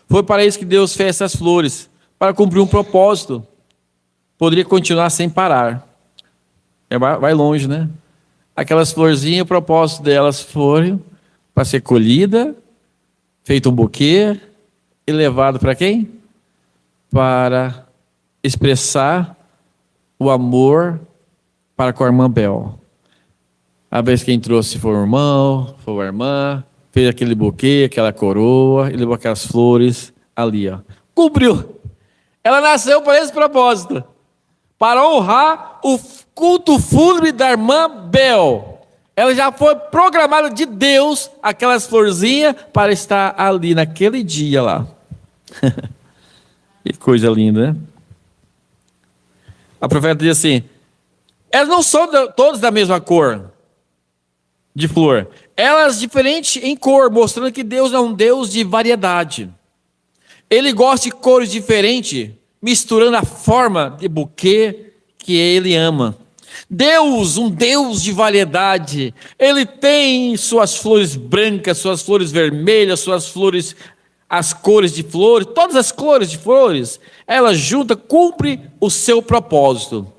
Foi para isso que Deus fez essas flores, para cumprir um propósito. Poderia continuar sem parar. Vai longe, né? Aquelas florzinhas, o propósito delas foram para ser colhida, feito um buquê, e levado para quem? Para expressar o amor para com a irmã Bel. A vez quem trouxe foi o irmão, foi a irmã, fez aquele buquê, aquela coroa, e levou aquelas flores ali, ó. cumpriu. Ela nasceu para esse propósito, para honrar o culto fúnebre da irmã Bel. Ela já foi programada de Deus, aquelas florzinhas, para estar ali naquele dia lá. Que coisa linda, né? A profeta diz assim: elas não são todas da mesma cor de flor. Elas diferentes em cor, mostrando que Deus é um Deus de variedade. Ele gosta de cores diferentes, misturando a forma de buquê que ele ama. Deus, um Deus de variedade, ele tem suas flores brancas, suas flores vermelhas, suas flores, as cores de flores, todas as cores de flores, ela junta, cumpre o seu propósito.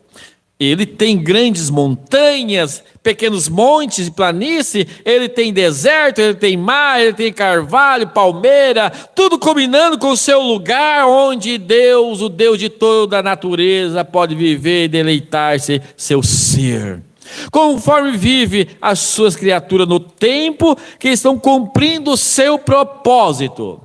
Ele tem grandes montanhas, pequenos montes e planície, ele tem deserto, ele tem mar, ele tem carvalho, palmeira, tudo combinando com o seu lugar onde Deus, o Deus de toda a natureza, pode viver e deleitar-se seu ser. Conforme vive as suas criaturas no tempo que estão cumprindo o seu propósito.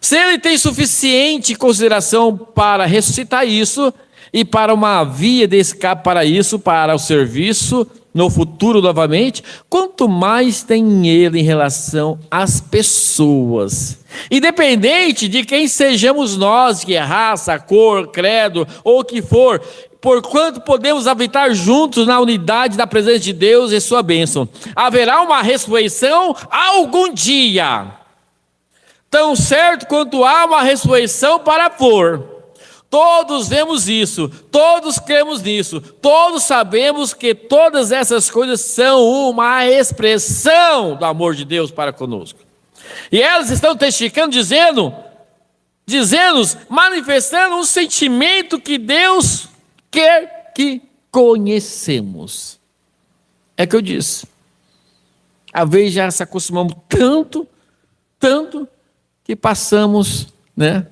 Se ele tem suficiente consideração para ressuscitar isso, e para uma via de escape para isso, para o serviço no futuro novamente, quanto mais tem ele em relação às pessoas. Independente de quem sejamos nós, que é raça, cor, credo, ou o que for, porquanto podemos habitar juntos na unidade da presença de Deus e sua bênção. Haverá uma ressurreição algum dia. Tão certo quanto há uma ressurreição para a flor. Todos vemos isso, todos cremos nisso, todos sabemos que todas essas coisas são uma expressão do amor de Deus para conosco. E elas estão testificando, dizendo-nos, manifestando um sentimento que Deus quer que conhecemos. É que eu disse. Às vezes já se acostumamos tanto, que passamos, né?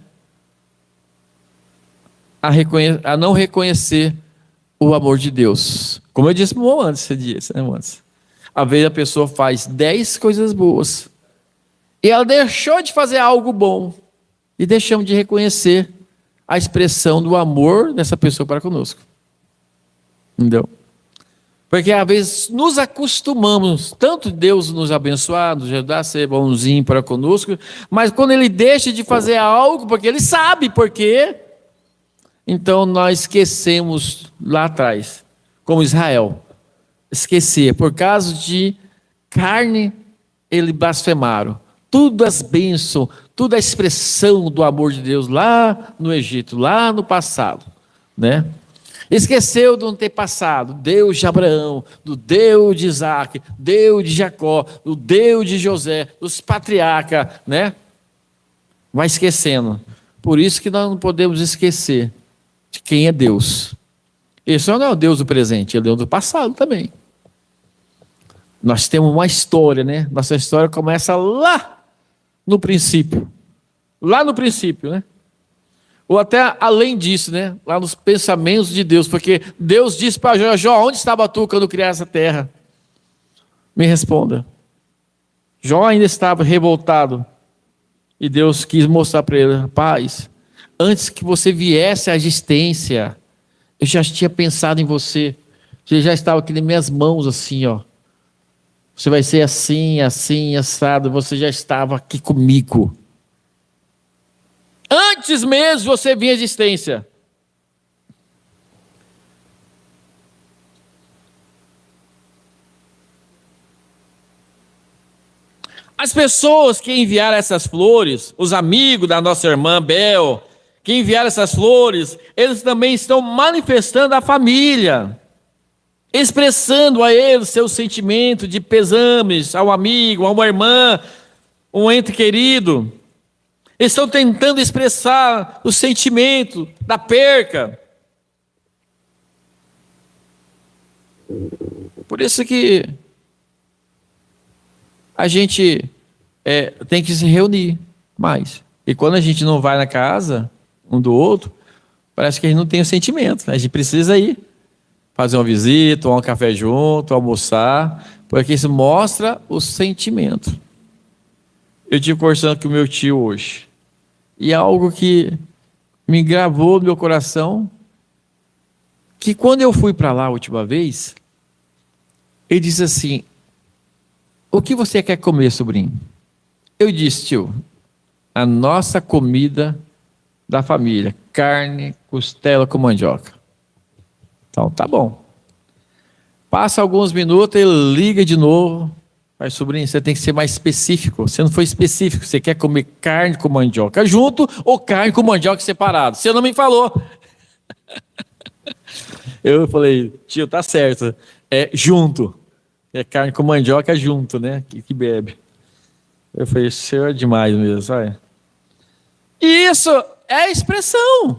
A não reconhecer o amor de Deus. Como eu disse antes, às vezes a pessoa faz 10 coisas boas e ela deixou de fazer algo bom e deixamos de reconhecer a expressão do amor dessa pessoa para conosco. Entendeu? Porque às vezes nos acostumamos, tanto Deus nos abençoar, nos ajudar a ser bonzinho para conosco, mas quando Ele deixa de fazer algo, porque Ele sabe por quê, então nós esquecemos lá atrás, como Israel, esquecer, por causa de carne, eles blasfemaram, tudo as bênçãos, toda a expressão do amor de Deus lá no Egito, lá no passado, né? Esqueceu do antepassado, Deus de Abraão, do Deus de Isaac, Deus de Jacó, do Deus de José, dos patriarcas, né? Vai esquecendo. Por isso que nós não podemos esquecer de quem é Deus. Esse não é o Deus do presente, é o Deus do passado também. Nós temos uma história, né? Nossa história começa lá no princípio. Lá no princípio, né? Ou até além disso, né? Lá nos pensamentos de Deus. Porque Deus disse para Jó, onde estava tu quando eu criasse a terra? Me responda. Jó ainda estava revoltado. E Deus quis mostrar para ele, rapaz, antes que você viesse à existência, eu já tinha pensado em você. Você já estava aqui nas minhas mãos, assim, ó. Você vai ser assim, assim, assado. Você já estava aqui comigo. Antes mesmo você vir à existência. As pessoas que enviaram essas flores, os amigos da nossa irmã Bel, que enviaram essas flores, eles também estão manifestando a família, expressando a eles seu sentimento de pesames ao amigo, a uma irmã, um ente querido. Estão tentando expressar o sentimento da perca. Por isso que a gente tem que se reunir mais. E quando a gente não vai na casa um do outro, parece que a gente não tem o sentimento. A gente precisa ir fazer uma visita, tomar um café junto, almoçar, porque isso mostra o sentimento. Eu estive conversando com o meu tio hoje. E é algo que me gravou no meu coração, que quando eu fui para lá a última vez, ele disse assim: o que você quer comer, sobrinho? Eu disse: tio, a nossa comida da família, carne, costela com mandioca. Então, tá bom. Passa alguns minutos, ele liga de novo. Mas, sobrinho, você tem que ser mais específico. Você não foi específico. Você quer comer carne com mandioca junto ou carne com mandioca separado? Você não me falou. Eu falei: tio, tá certo. É junto. É carne com mandioca junto, né? Que bebe. Eu falei: senhor é demais mesmo, sabe? E isso é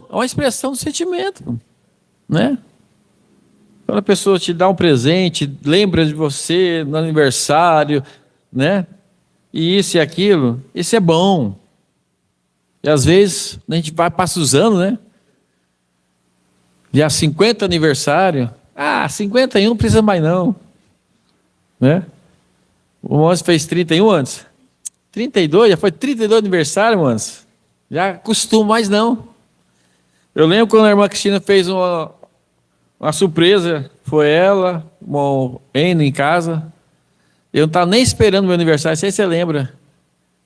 uma expressão do sentimento, né? Quando a pessoa te dá um presente, lembra de você no aniversário, né? E isso e aquilo, isso é bom. E às vezes a gente passa os anos, né? Já 50 aniversário, 51 não precisa mais não, né? O Montes fez 31 antes, 32, já foi 32 aniversário, Montes. Já costumo mais não. Eu lembro quando a irmã Cristina fez uma surpresa, foi ela, o Eno em casa. Eu não estava nem esperando meu aniversário, não sei se você lembra.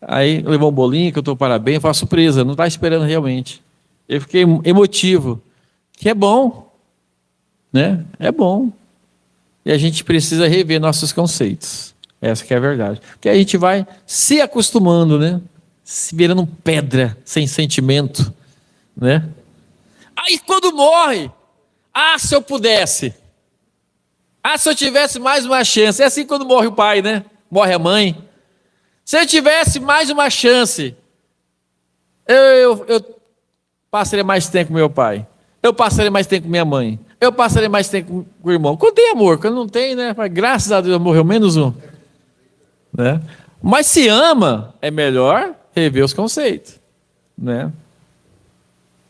Aí levou um bolinho, que eu estou parabéns, foi uma surpresa, não estava esperando realmente. Eu fiquei emotivo, que é bom, né? É bom. E a gente precisa rever nossos conceitos. Essa que é a verdade. Porque a gente vai se acostumando, né? Se virando pedra, sem sentimento, né? Aí quando morre, se eu pudesse. Se eu tivesse mais uma chance. É assim quando morre o pai, né? Morre a mãe. Se eu tivesse mais uma chance, eu passaria mais tempo com meu pai. Eu passaria mais tempo com minha mãe. Eu passaria mais tempo com o irmão. Quando tem amor, quando não tem, né? Graças a Deus morreu menos um. Né? Mas se ama, é melhor rever os conceitos. Né?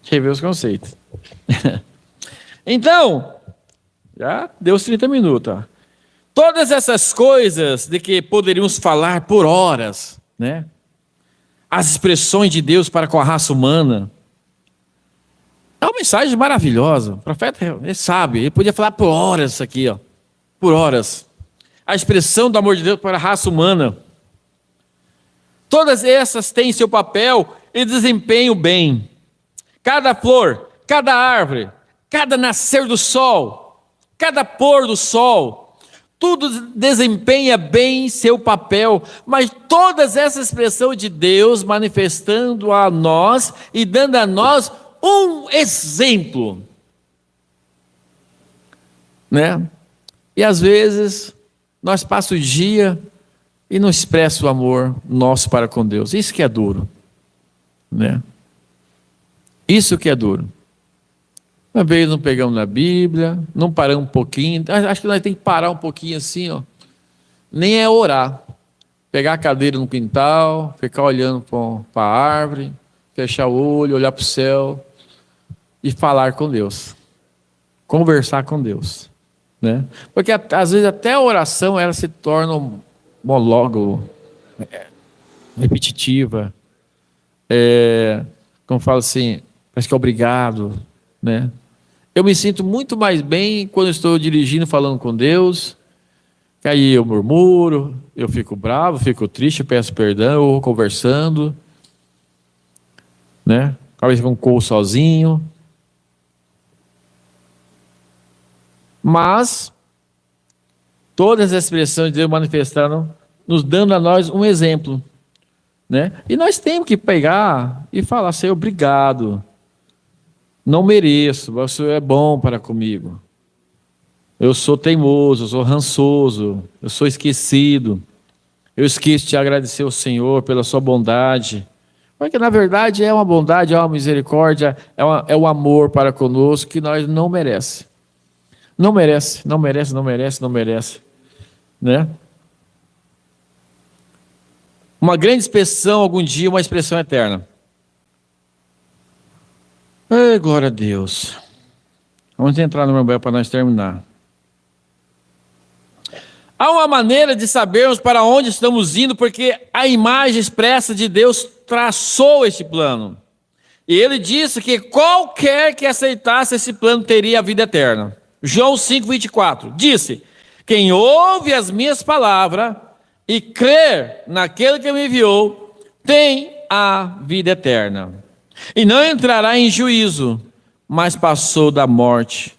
Rever os conceitos. Então, já deu os 30 minutos. Ó. Todas essas coisas de que poderíamos falar por horas, né? As expressões de Deus para com a raça humana. É uma mensagem maravilhosa. O profeta, ele sabe, ele podia falar por horas isso aqui, ó. Por horas. A expressão do amor de Deus para a raça humana. Todas essas têm seu papel e desempenham bem. Cada flor, cada árvore, cada nascer do sol, cada pôr do sol, tudo desempenha bem seu papel, mas todas essas expressões de Deus manifestando a nós e dando a nós um exemplo, né? E às vezes nós passamos o dia e não expressa o amor nosso para com Deus. Isso que é duro, né? Isso que é duro. Uma vez não pegamos na Bíblia, não paramos um pouquinho. Acho que nós temos que parar um pouquinho assim, ó. Nem é orar. Pegar a cadeira no quintal, ficar olhando para a árvore, fechar o olho, olhar para o céu e falar com Deus. Conversar com Deus, né? Porque às vezes até a oração ela se torna um monólogo, repetitiva. Como falo assim, parece que é obrigado, né? Eu me sinto muito mais bem quando estou dirigindo, falando com Deus, que aí eu murmuro, eu fico bravo, fico triste, peço perdão, eu vou conversando, né? Talvez com um coro sozinho. Mas todas as expressões de Deus manifestaram, nos dando a nós um exemplo, né? E nós temos que pegar e falar: Senhor, obrigado. Não mereço, mas o Senhor é bom para comigo. Eu sou teimoso, eu sou rançoso, eu sou esquecido. Eu esqueço de agradecer ao Senhor pela sua bondade. Porque na verdade é uma bondade, é uma misericórdia, é um amor para conosco que nós não merecemos. Não merece, não merece, não merece, não merece. Né? Uma grande expressão, algum dia, uma expressão eterna. Ei, glória a Deus. Vamos entrar no Evangelho para nós terminar. Há uma maneira de sabermos para onde estamos indo, porque a imagem expressa de Deus traçou este plano. E ele disse que qualquer que aceitasse esse plano teria a vida eterna. João 5,24 disse: quem ouve as minhas palavras e crer naquele que me enviou, tem a vida eterna. E não entrará em juízo, mas passou da morte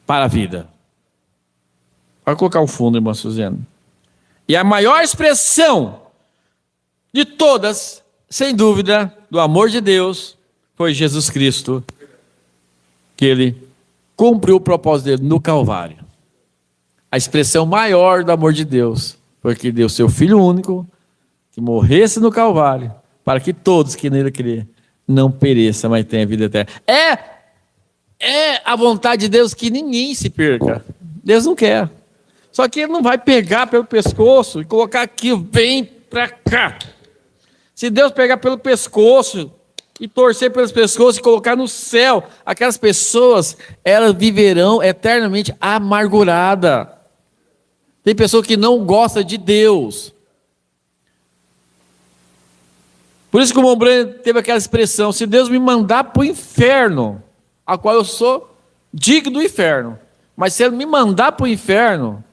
para a vida. Pode colocar o fundo, irmã Suzana. E a maior expressão de todas, sem dúvida, do amor de Deus, foi Jesus Cristo, que ele cumpriu o propósito dele no Calvário. A expressão maior do amor de Deus foi que deu seu Filho único, que morresse no Calvário, para que todos que nele crê não pereçam, mas tenham vida eterna. É a vontade de Deus que ninguém se perca. Deus não quer. Só que ele não vai pegar pelo pescoço e colocar aqui, vem para cá. Se Deus pegar pelo pescoço e torcer pelos pescoços e colocar no céu, aquelas pessoas, elas viverão eternamente amarguradas. Tem pessoa que não gosta de Deus. Por isso que o Montblanc teve aquela expressão: se Deus me mandar para o inferno, a qual eu sou digno do inferno, mas se Ele me mandar para o inferno,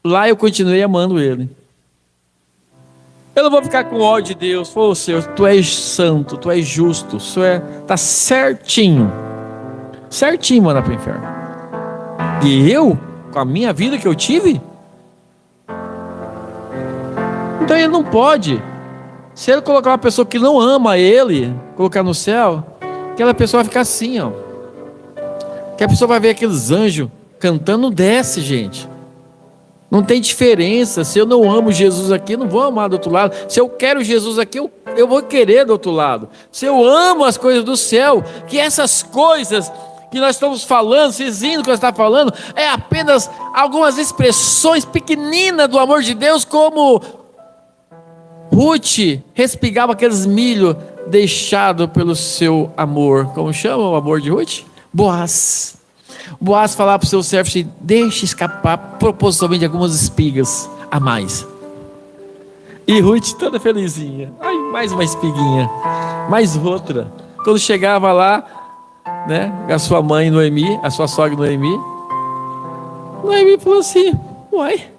lá eu continuei amando Ele. Eu não vou ficar com ódio de Deus. Ô Senhor, Tu és santo, Tu és justo, está certinho. Certinho mandar para o inferno. E eu, com a minha vida que eu tive, então Ele não pode. Se Ele colocar uma pessoa que não ama Ele, colocar no céu, aquela pessoa vai ficar assim, ó. Que a pessoa vai ver aqueles anjos cantando, desce, gente. Não tem diferença. Se eu não amo Jesus aqui, eu não vou amar do outro lado. Se eu quero Jesus aqui, eu vou querer do outro lado. Se eu amo as coisas do céu, que essas coisas que nós estamos falando, esses hinos que nós estamos falando, é apenas algumas expressões pequeninas do amor de Deus, como Ruth respigava aqueles milho deixado pelo seu amor. Como chama o amor de Ruth? Boaz. Boaz falava para o seu servo assim: deixe escapar propositalmente algumas espigas a mais. E Ruth toda felizinha: ai, mais uma espiguinha, mais outra. Quando chegava lá, né, a sua mãe Noemi, a sua sogra Noemi falou assim: uai,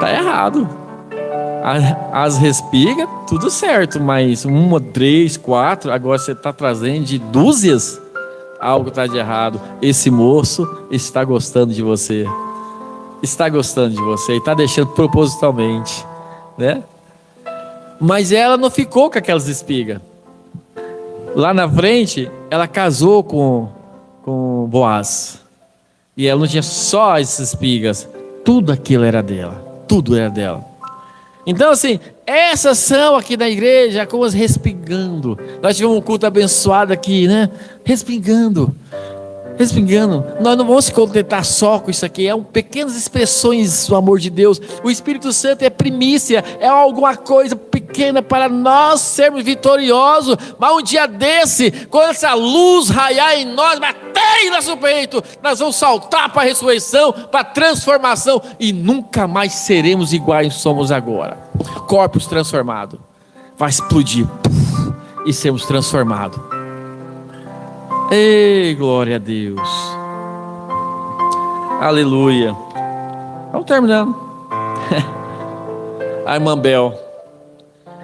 tá errado. As espigas, tudo certo, mas 1, 3, 4, agora você está trazendo de dúzias. Algo está de errado. Esse moço está gostando de você. Está gostando de você e está deixando propositalmente, né? Mas ela não ficou com aquelas espigas. Lá na frente, ela casou com Boaz. E ela não tinha só essas espigas. Tudo aquilo era dela. Tudo era dela. Então, assim, essas são aqui da igreja, como as respingando. Nós tivemos um culto abençoado aqui, né? Respingando. Nós não vamos se contentar só com isso aqui. É pequenas expressões do amor de Deus. O Espírito Santo é primícia, é alguma coisa pequena para nós sermos vitoriosos. Mas um dia desse, quando essa luz raiar em nós, bater em nosso peito, nós vamos saltar para a ressurreição, para a transformação, e nunca mais seremos iguais somos agora. Corpos transformados, vai explodir e sermos transformados. Ei, glória a Deus. Aleluia. Vamos terminando. A irmã Bel,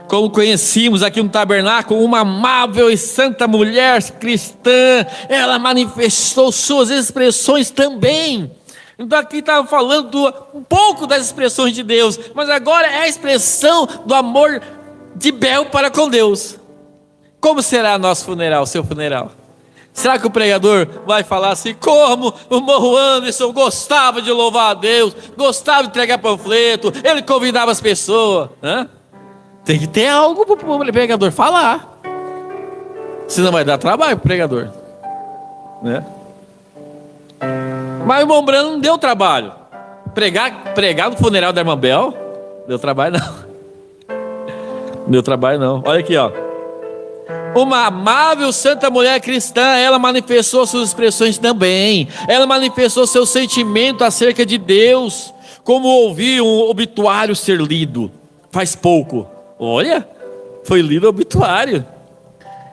como conhecíamos aqui no tabernáculo, uma amável e santa mulher cristã, ela manifestou suas expressões também. Então aqui estava falando um pouco das expressões de Deus, mas agora é a expressão do amor de Bel para com Deus. Como será nosso funeral, seu funeral? Será que o pregador vai falar assim: como o irmão Anderson gostava de louvar a Deus, gostava de entregar panfleto, ele convidava as pessoas, né? Tem que ter algo para o pregador falar, senão vai dar trabalho para o pregador, né? Mas o irmão Brano não deu trabalho. Pregar no funeral da irmã Bel, deu trabalho não. Não deu trabalho não. Olha aqui, ó. Uma amável santa mulher cristã, ela manifestou suas expressões também. Ela manifestou seu sentimento acerca de Deus, como ouvir um obituário ser lido. Faz pouco, olha, foi lido o obituário.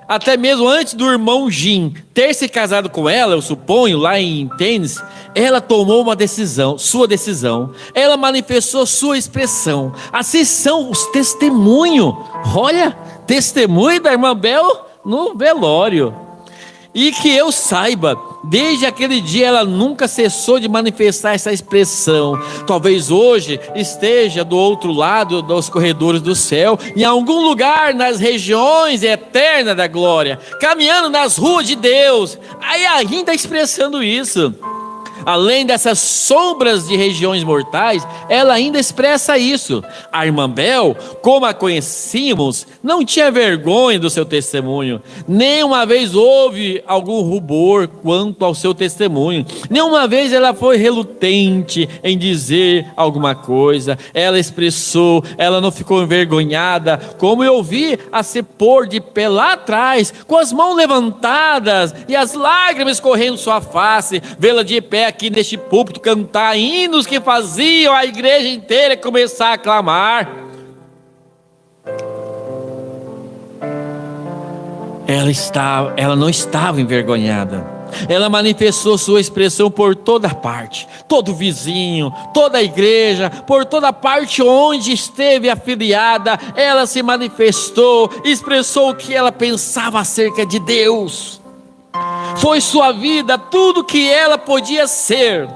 até mesmo antes do irmão Jim ter se casado com ela, eu suponho, lá em Tênis, ela tomou uma decisão, sua decisão, ela manifestou sua expressão. Assim são os testemunhos. Olha, testemunho da irmã Bel no velório. E que eu saiba, desde aquele dia ela nunca cessou de manifestar essa expressão. Talvez hoje esteja do outro lado dos corredores do céu, em algum lugar nas regiões eternas da glória, caminhando nas ruas de Deus, aí ainda expressando isso. Além dessas sombras de regiões mortais, ela ainda expressa isso. A irmã Bel, como a conhecíamos, não tinha vergonha do seu testemunho. Nenhuma vez houve algum rubor quanto ao seu testemunho. Nenhuma vez ela foi relutante em dizer alguma coisa. Ela expressou, ela não ficou envergonhada, como eu vi a se pôr de pé lá atrás, com as mãos levantadas e as lágrimas correndo sua face, vê-la de pé aqui neste púlpito cantar hinos que faziam a igreja inteira começar a clamar. Ela não estava envergonhada. Ela manifestou sua expressão por toda parte, todo vizinho, toda a igreja, por toda parte onde esteve afiliada, ela se manifestou, expressou o que ela pensava acerca de Deus. Foi sua vida tudo que ela podia ser.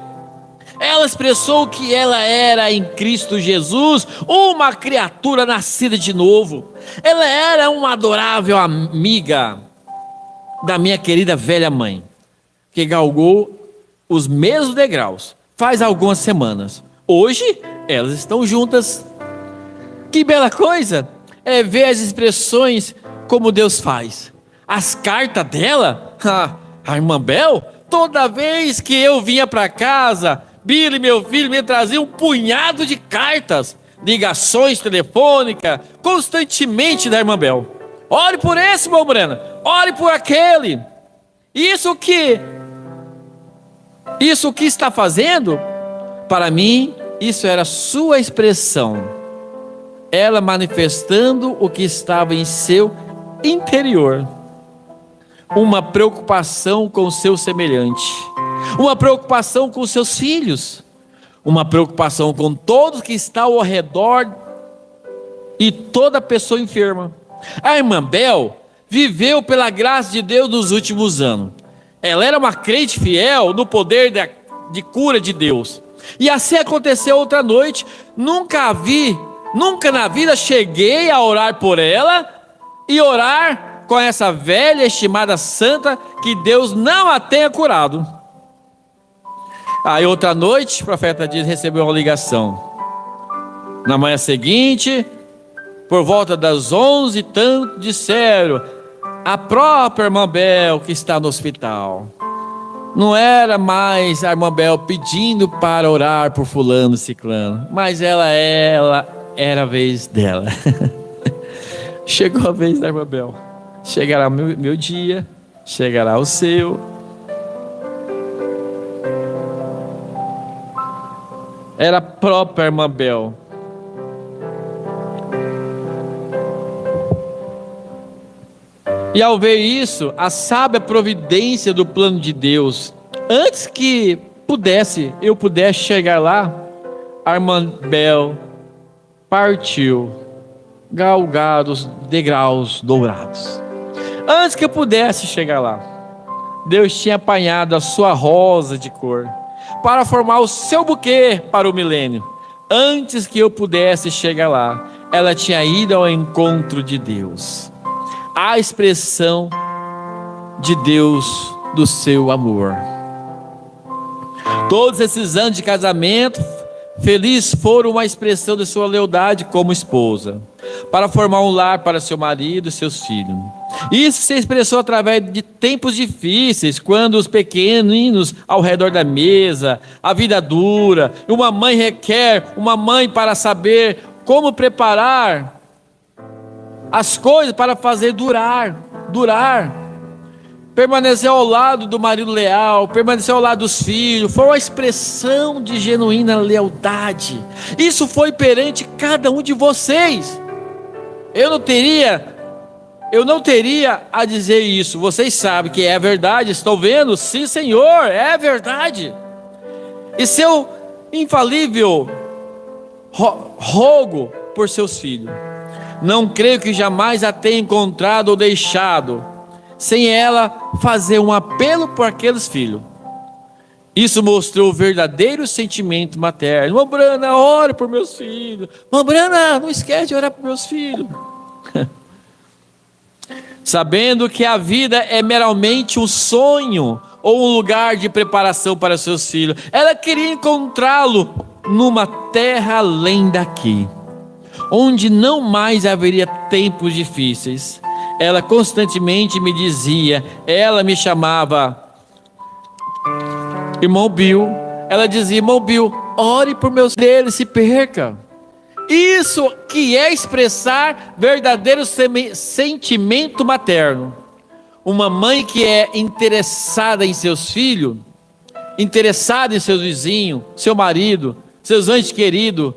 Ela expressou que ela era em Cristo Jesus, uma criatura nascida de novo. Ela era uma adorável amiga da minha querida velha mãe, que galgou os mesmos degraus faz algumas semanas. Hoje elas estão juntas. Que bela coisa é ver as expressões como Deus faz. As cartas dela, a irmã Bel, toda vez que eu vinha para casa, Billy, meu filho, me trazia um punhado de cartas, ligações telefônicas, constantemente da irmã Bel. Ore por esse, irmão Breno, ore por aquele. Isso que está fazendo, para mim, isso era sua expressão. Ela manifestando o que estava em seu interior. Uma preocupação com o seu semelhante, uma preocupação com os seus filhos, uma preocupação com todos que estão ao redor e toda pessoa enferma. A irmã Bel viveu pela graça de Deus nos últimos anos. Ela era uma crente fiel no poder de cura de Deus. E assim aconteceu outra noite. Nunca na vida cheguei a orar por ela e orar com essa velha estimada santa, que Deus não a tenha curado. Aí outra noite, o profeta diz, recebeu uma ligação. Na manhã seguinte, por volta das 11 e tanto, disseram, a própria irmã Bel que está no hospital. Não era mais a irmã Bel pedindo para orar por fulano e ciclano, mas ela era a vez dela. Chegou a vez da irmã Bel. Chegará meu dia, chegará o seu. Era a própria irmã Bel. E ao ver isso, a sábia providência do plano de Deus, antes que eu pudesse chegar lá, a irmã Bel partiu, galgados degraus dourados. Antes que eu pudesse chegar lá, Deus tinha apanhado a sua rosa de cor para formar o seu buquê para o milênio. Antes que eu pudesse chegar lá, ela tinha ido ao encontro de Deus. A expressão de Deus, do seu amor. Todos esses anos de casamento feliz foram uma expressão de sua lealdade como esposa, para formar um lar para seu marido e seus filhos. Isso se expressou através de tempos difíceis, quando os pequeninos ao redor da mesa, a vida dura, uma mãe requer uma mãe para saber como preparar as coisas para fazer durar. Permanecer ao lado do marido leal, permanecer ao lado dos filhos, foi uma expressão de genuína lealdade. Isso foi perante cada um de vocês. eu não teria a dizer isso. Vocês sabem que é verdade, estão vendo? Sim, Senhor, é verdade. E seu infalível rogo por seus filhos. Não creio que jamais a tenha encontrado ou deixado, sem ela fazer um apelo por aqueles filhos. Isso mostrou o verdadeiro sentimento materno. Irmã Brana, ore por meus filhos. Irmã Brana, não esquece de orar por meus filhos. Sabendo que a vida é meramente um sonho ou um lugar de preparação para seus filhos, ela queria encontrá-lo numa terra além daqui, onde não mais haveria tempos difíceis. Ela constantemente me dizia, ela me chamava irmão Bill, ela dizia, irmão Bill, ore por meus filhos, ele se perca. Isso que é expressar verdadeiro sentimento materno. Uma mãe que é interessada em seus filhos, interessada em seus vizinhos, seu marido, seus entes queridos,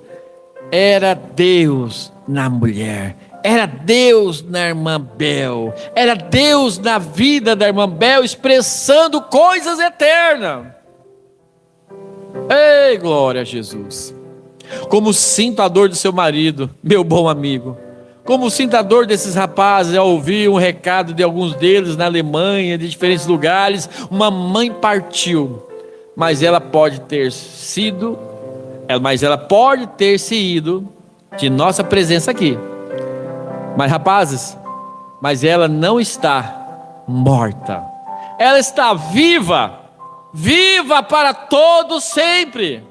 era Deus na mulher, era Deus na irmã Bel, era Deus na vida da irmã Bel, expressando coisas eternas. Ei, glória a Jesus. Como sinto a dor do seu marido, meu bom amigo. Como sinto a dor desses rapazes ao ouvir um recado de alguns deles na Alemanha, de diferentes lugares. Uma mãe partiu, mas ela pode ter se ido de nossa presença aqui. Mas rapazes, mas ela não está morta. Ela está viva, viva para todos sempre.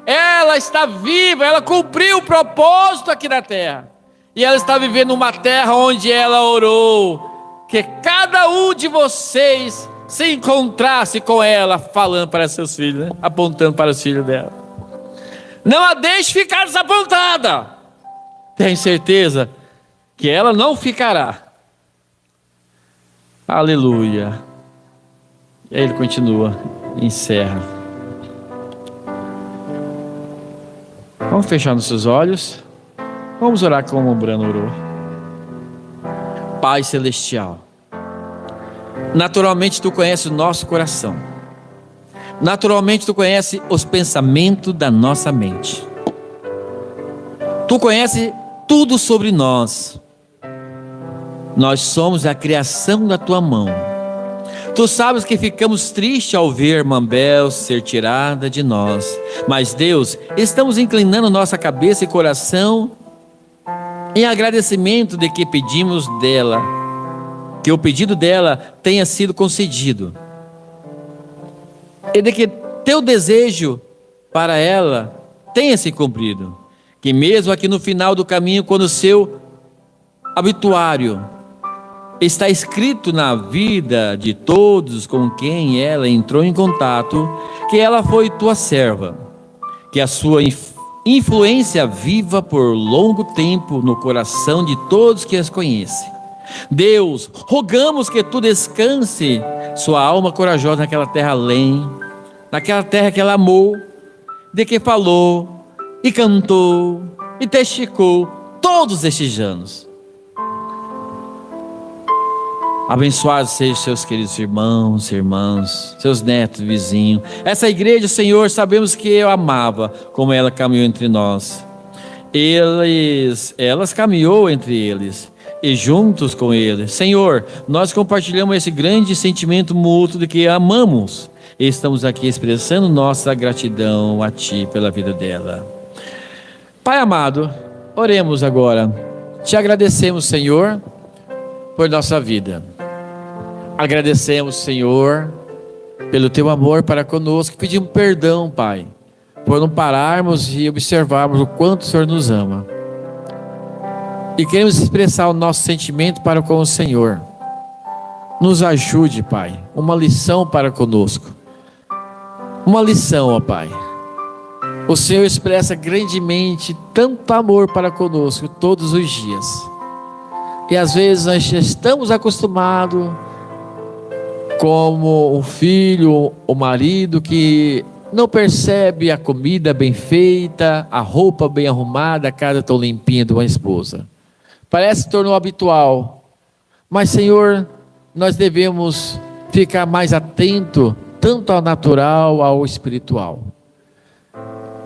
Ela está viva, ela cumpriu o propósito aqui na terra. E ela está vivendo numa terra onde ela orou que cada um de vocês se encontrasse com ela, falando para seus filhos, né? Apontando para os filhos dela. Não a deixe ficar desapontada. Tenho certeza que ela não ficará. Aleluia. E aí ele continua, encerra. Vamos fechar nos seus olhos. Vamos orar como o Brano orou. Pai Celestial, naturalmente Tu conheces o nosso coração. Naturalmente Tu conheces os pensamentos da nossa mente. Tu conheces tudo sobre nós. Nós somos a criação da Tua mão. Tu sabes que ficamos tristes ao ver irmã Bel ser tirada de nós. Mas Deus, estamos inclinando nossa cabeça e coração em agradecimento de que pedimos dela, que o pedido dela tenha sido concedido, e de que teu desejo para ela tenha se cumprido, que mesmo aqui no final do caminho, quando o seu obituário está escrito na vida de todos com quem ela entrou em contato, que ela foi tua serva, que a sua influência viva por longo tempo no coração de todos que as conhecem. Deus, rogamos que tu descanse sua alma corajosa naquela terra além, naquela terra que ela amou, de que falou e cantou e testificou todos estes anos. Abençoados sejam seus queridos irmãos, irmãs, seus netos, vizinhos. Essa igreja, Senhor, sabemos que eu amava, como ela caminhou entre nós. Elas caminhou entre eles e juntos com eles. Senhor, nós compartilhamos esse grande sentimento mútuo de que amamos. E estamos aqui expressando nossa gratidão a Ti pela vida dela. Pai amado, oremos agora. Te agradecemos, Senhor, por nossa vida. Agradecemos, Senhor, pelo Teu amor para conosco. Pedimos perdão, Pai, por não pararmos e observarmos o quanto o Senhor nos ama. E queremos expressar o nosso sentimento para com o Senhor. Nos ajude, Pai, uma lição para conosco. Uma lição, ó Pai. O Senhor expressa grandemente tanto amor para conosco todos os dias. E às vezes nós já estamos acostumados como o filho, o marido que não percebe a comida bem feita, a roupa bem arrumada, a casa tão limpinha de uma esposa. Parece que se tornou habitual. Mas, Senhor, nós devemos ficar mais atento tanto ao natural, ao espiritual.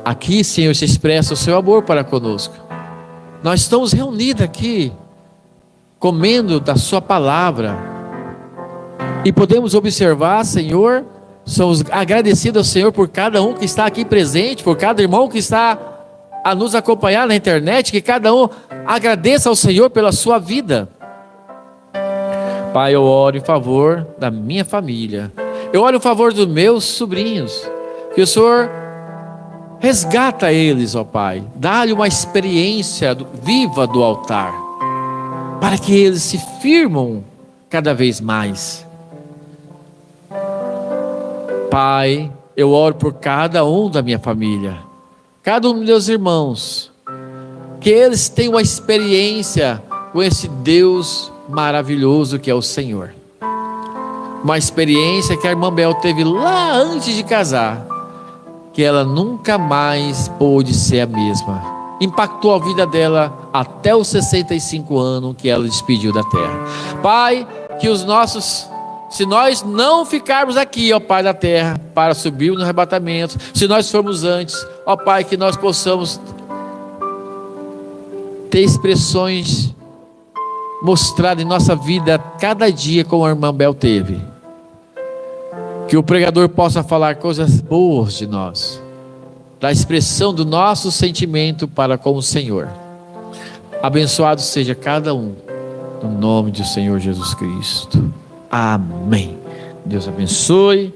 Aqui, Senhor, se expressa o seu amor para conosco. Nós estamos reunidos aqui, comendo da sua palavra, e podemos observar, Senhor, somos agradecidos ao Senhor por cada um que está aqui presente, por cada irmão que está a nos acompanhar na internet, que cada um agradeça ao Senhor pela sua vida. Pai, eu oro em favor da minha família, eu oro em favor dos meus sobrinhos, que o Senhor resgata eles, ó Pai, dá-lhe uma experiência viva do altar, para que eles se firmam cada vez mais. Pai, eu oro por cada um da minha família, cada um dos meus irmãos, que eles tenham uma experiência com esse Deus maravilhoso que é o Senhor. Uma experiência que a irmã Bel teve lá antes de casar, que ela nunca mais pôde ser a mesma. Impactou a vida dela até os 65 anos que ela despediu da terra. Pai, que se nós não ficarmos aqui, ó Pai da terra, para subir no arrebatamento, se nós formos antes, ó Pai, que nós possamos ter expressões mostradas em nossa vida cada dia, como a irmã Bel teve. Que o pregador possa falar coisas boas de nós, da expressão do nosso sentimento para com o Senhor. Abençoado seja cada um, no nome do Senhor Jesus Cristo. Amém. Deus abençoe.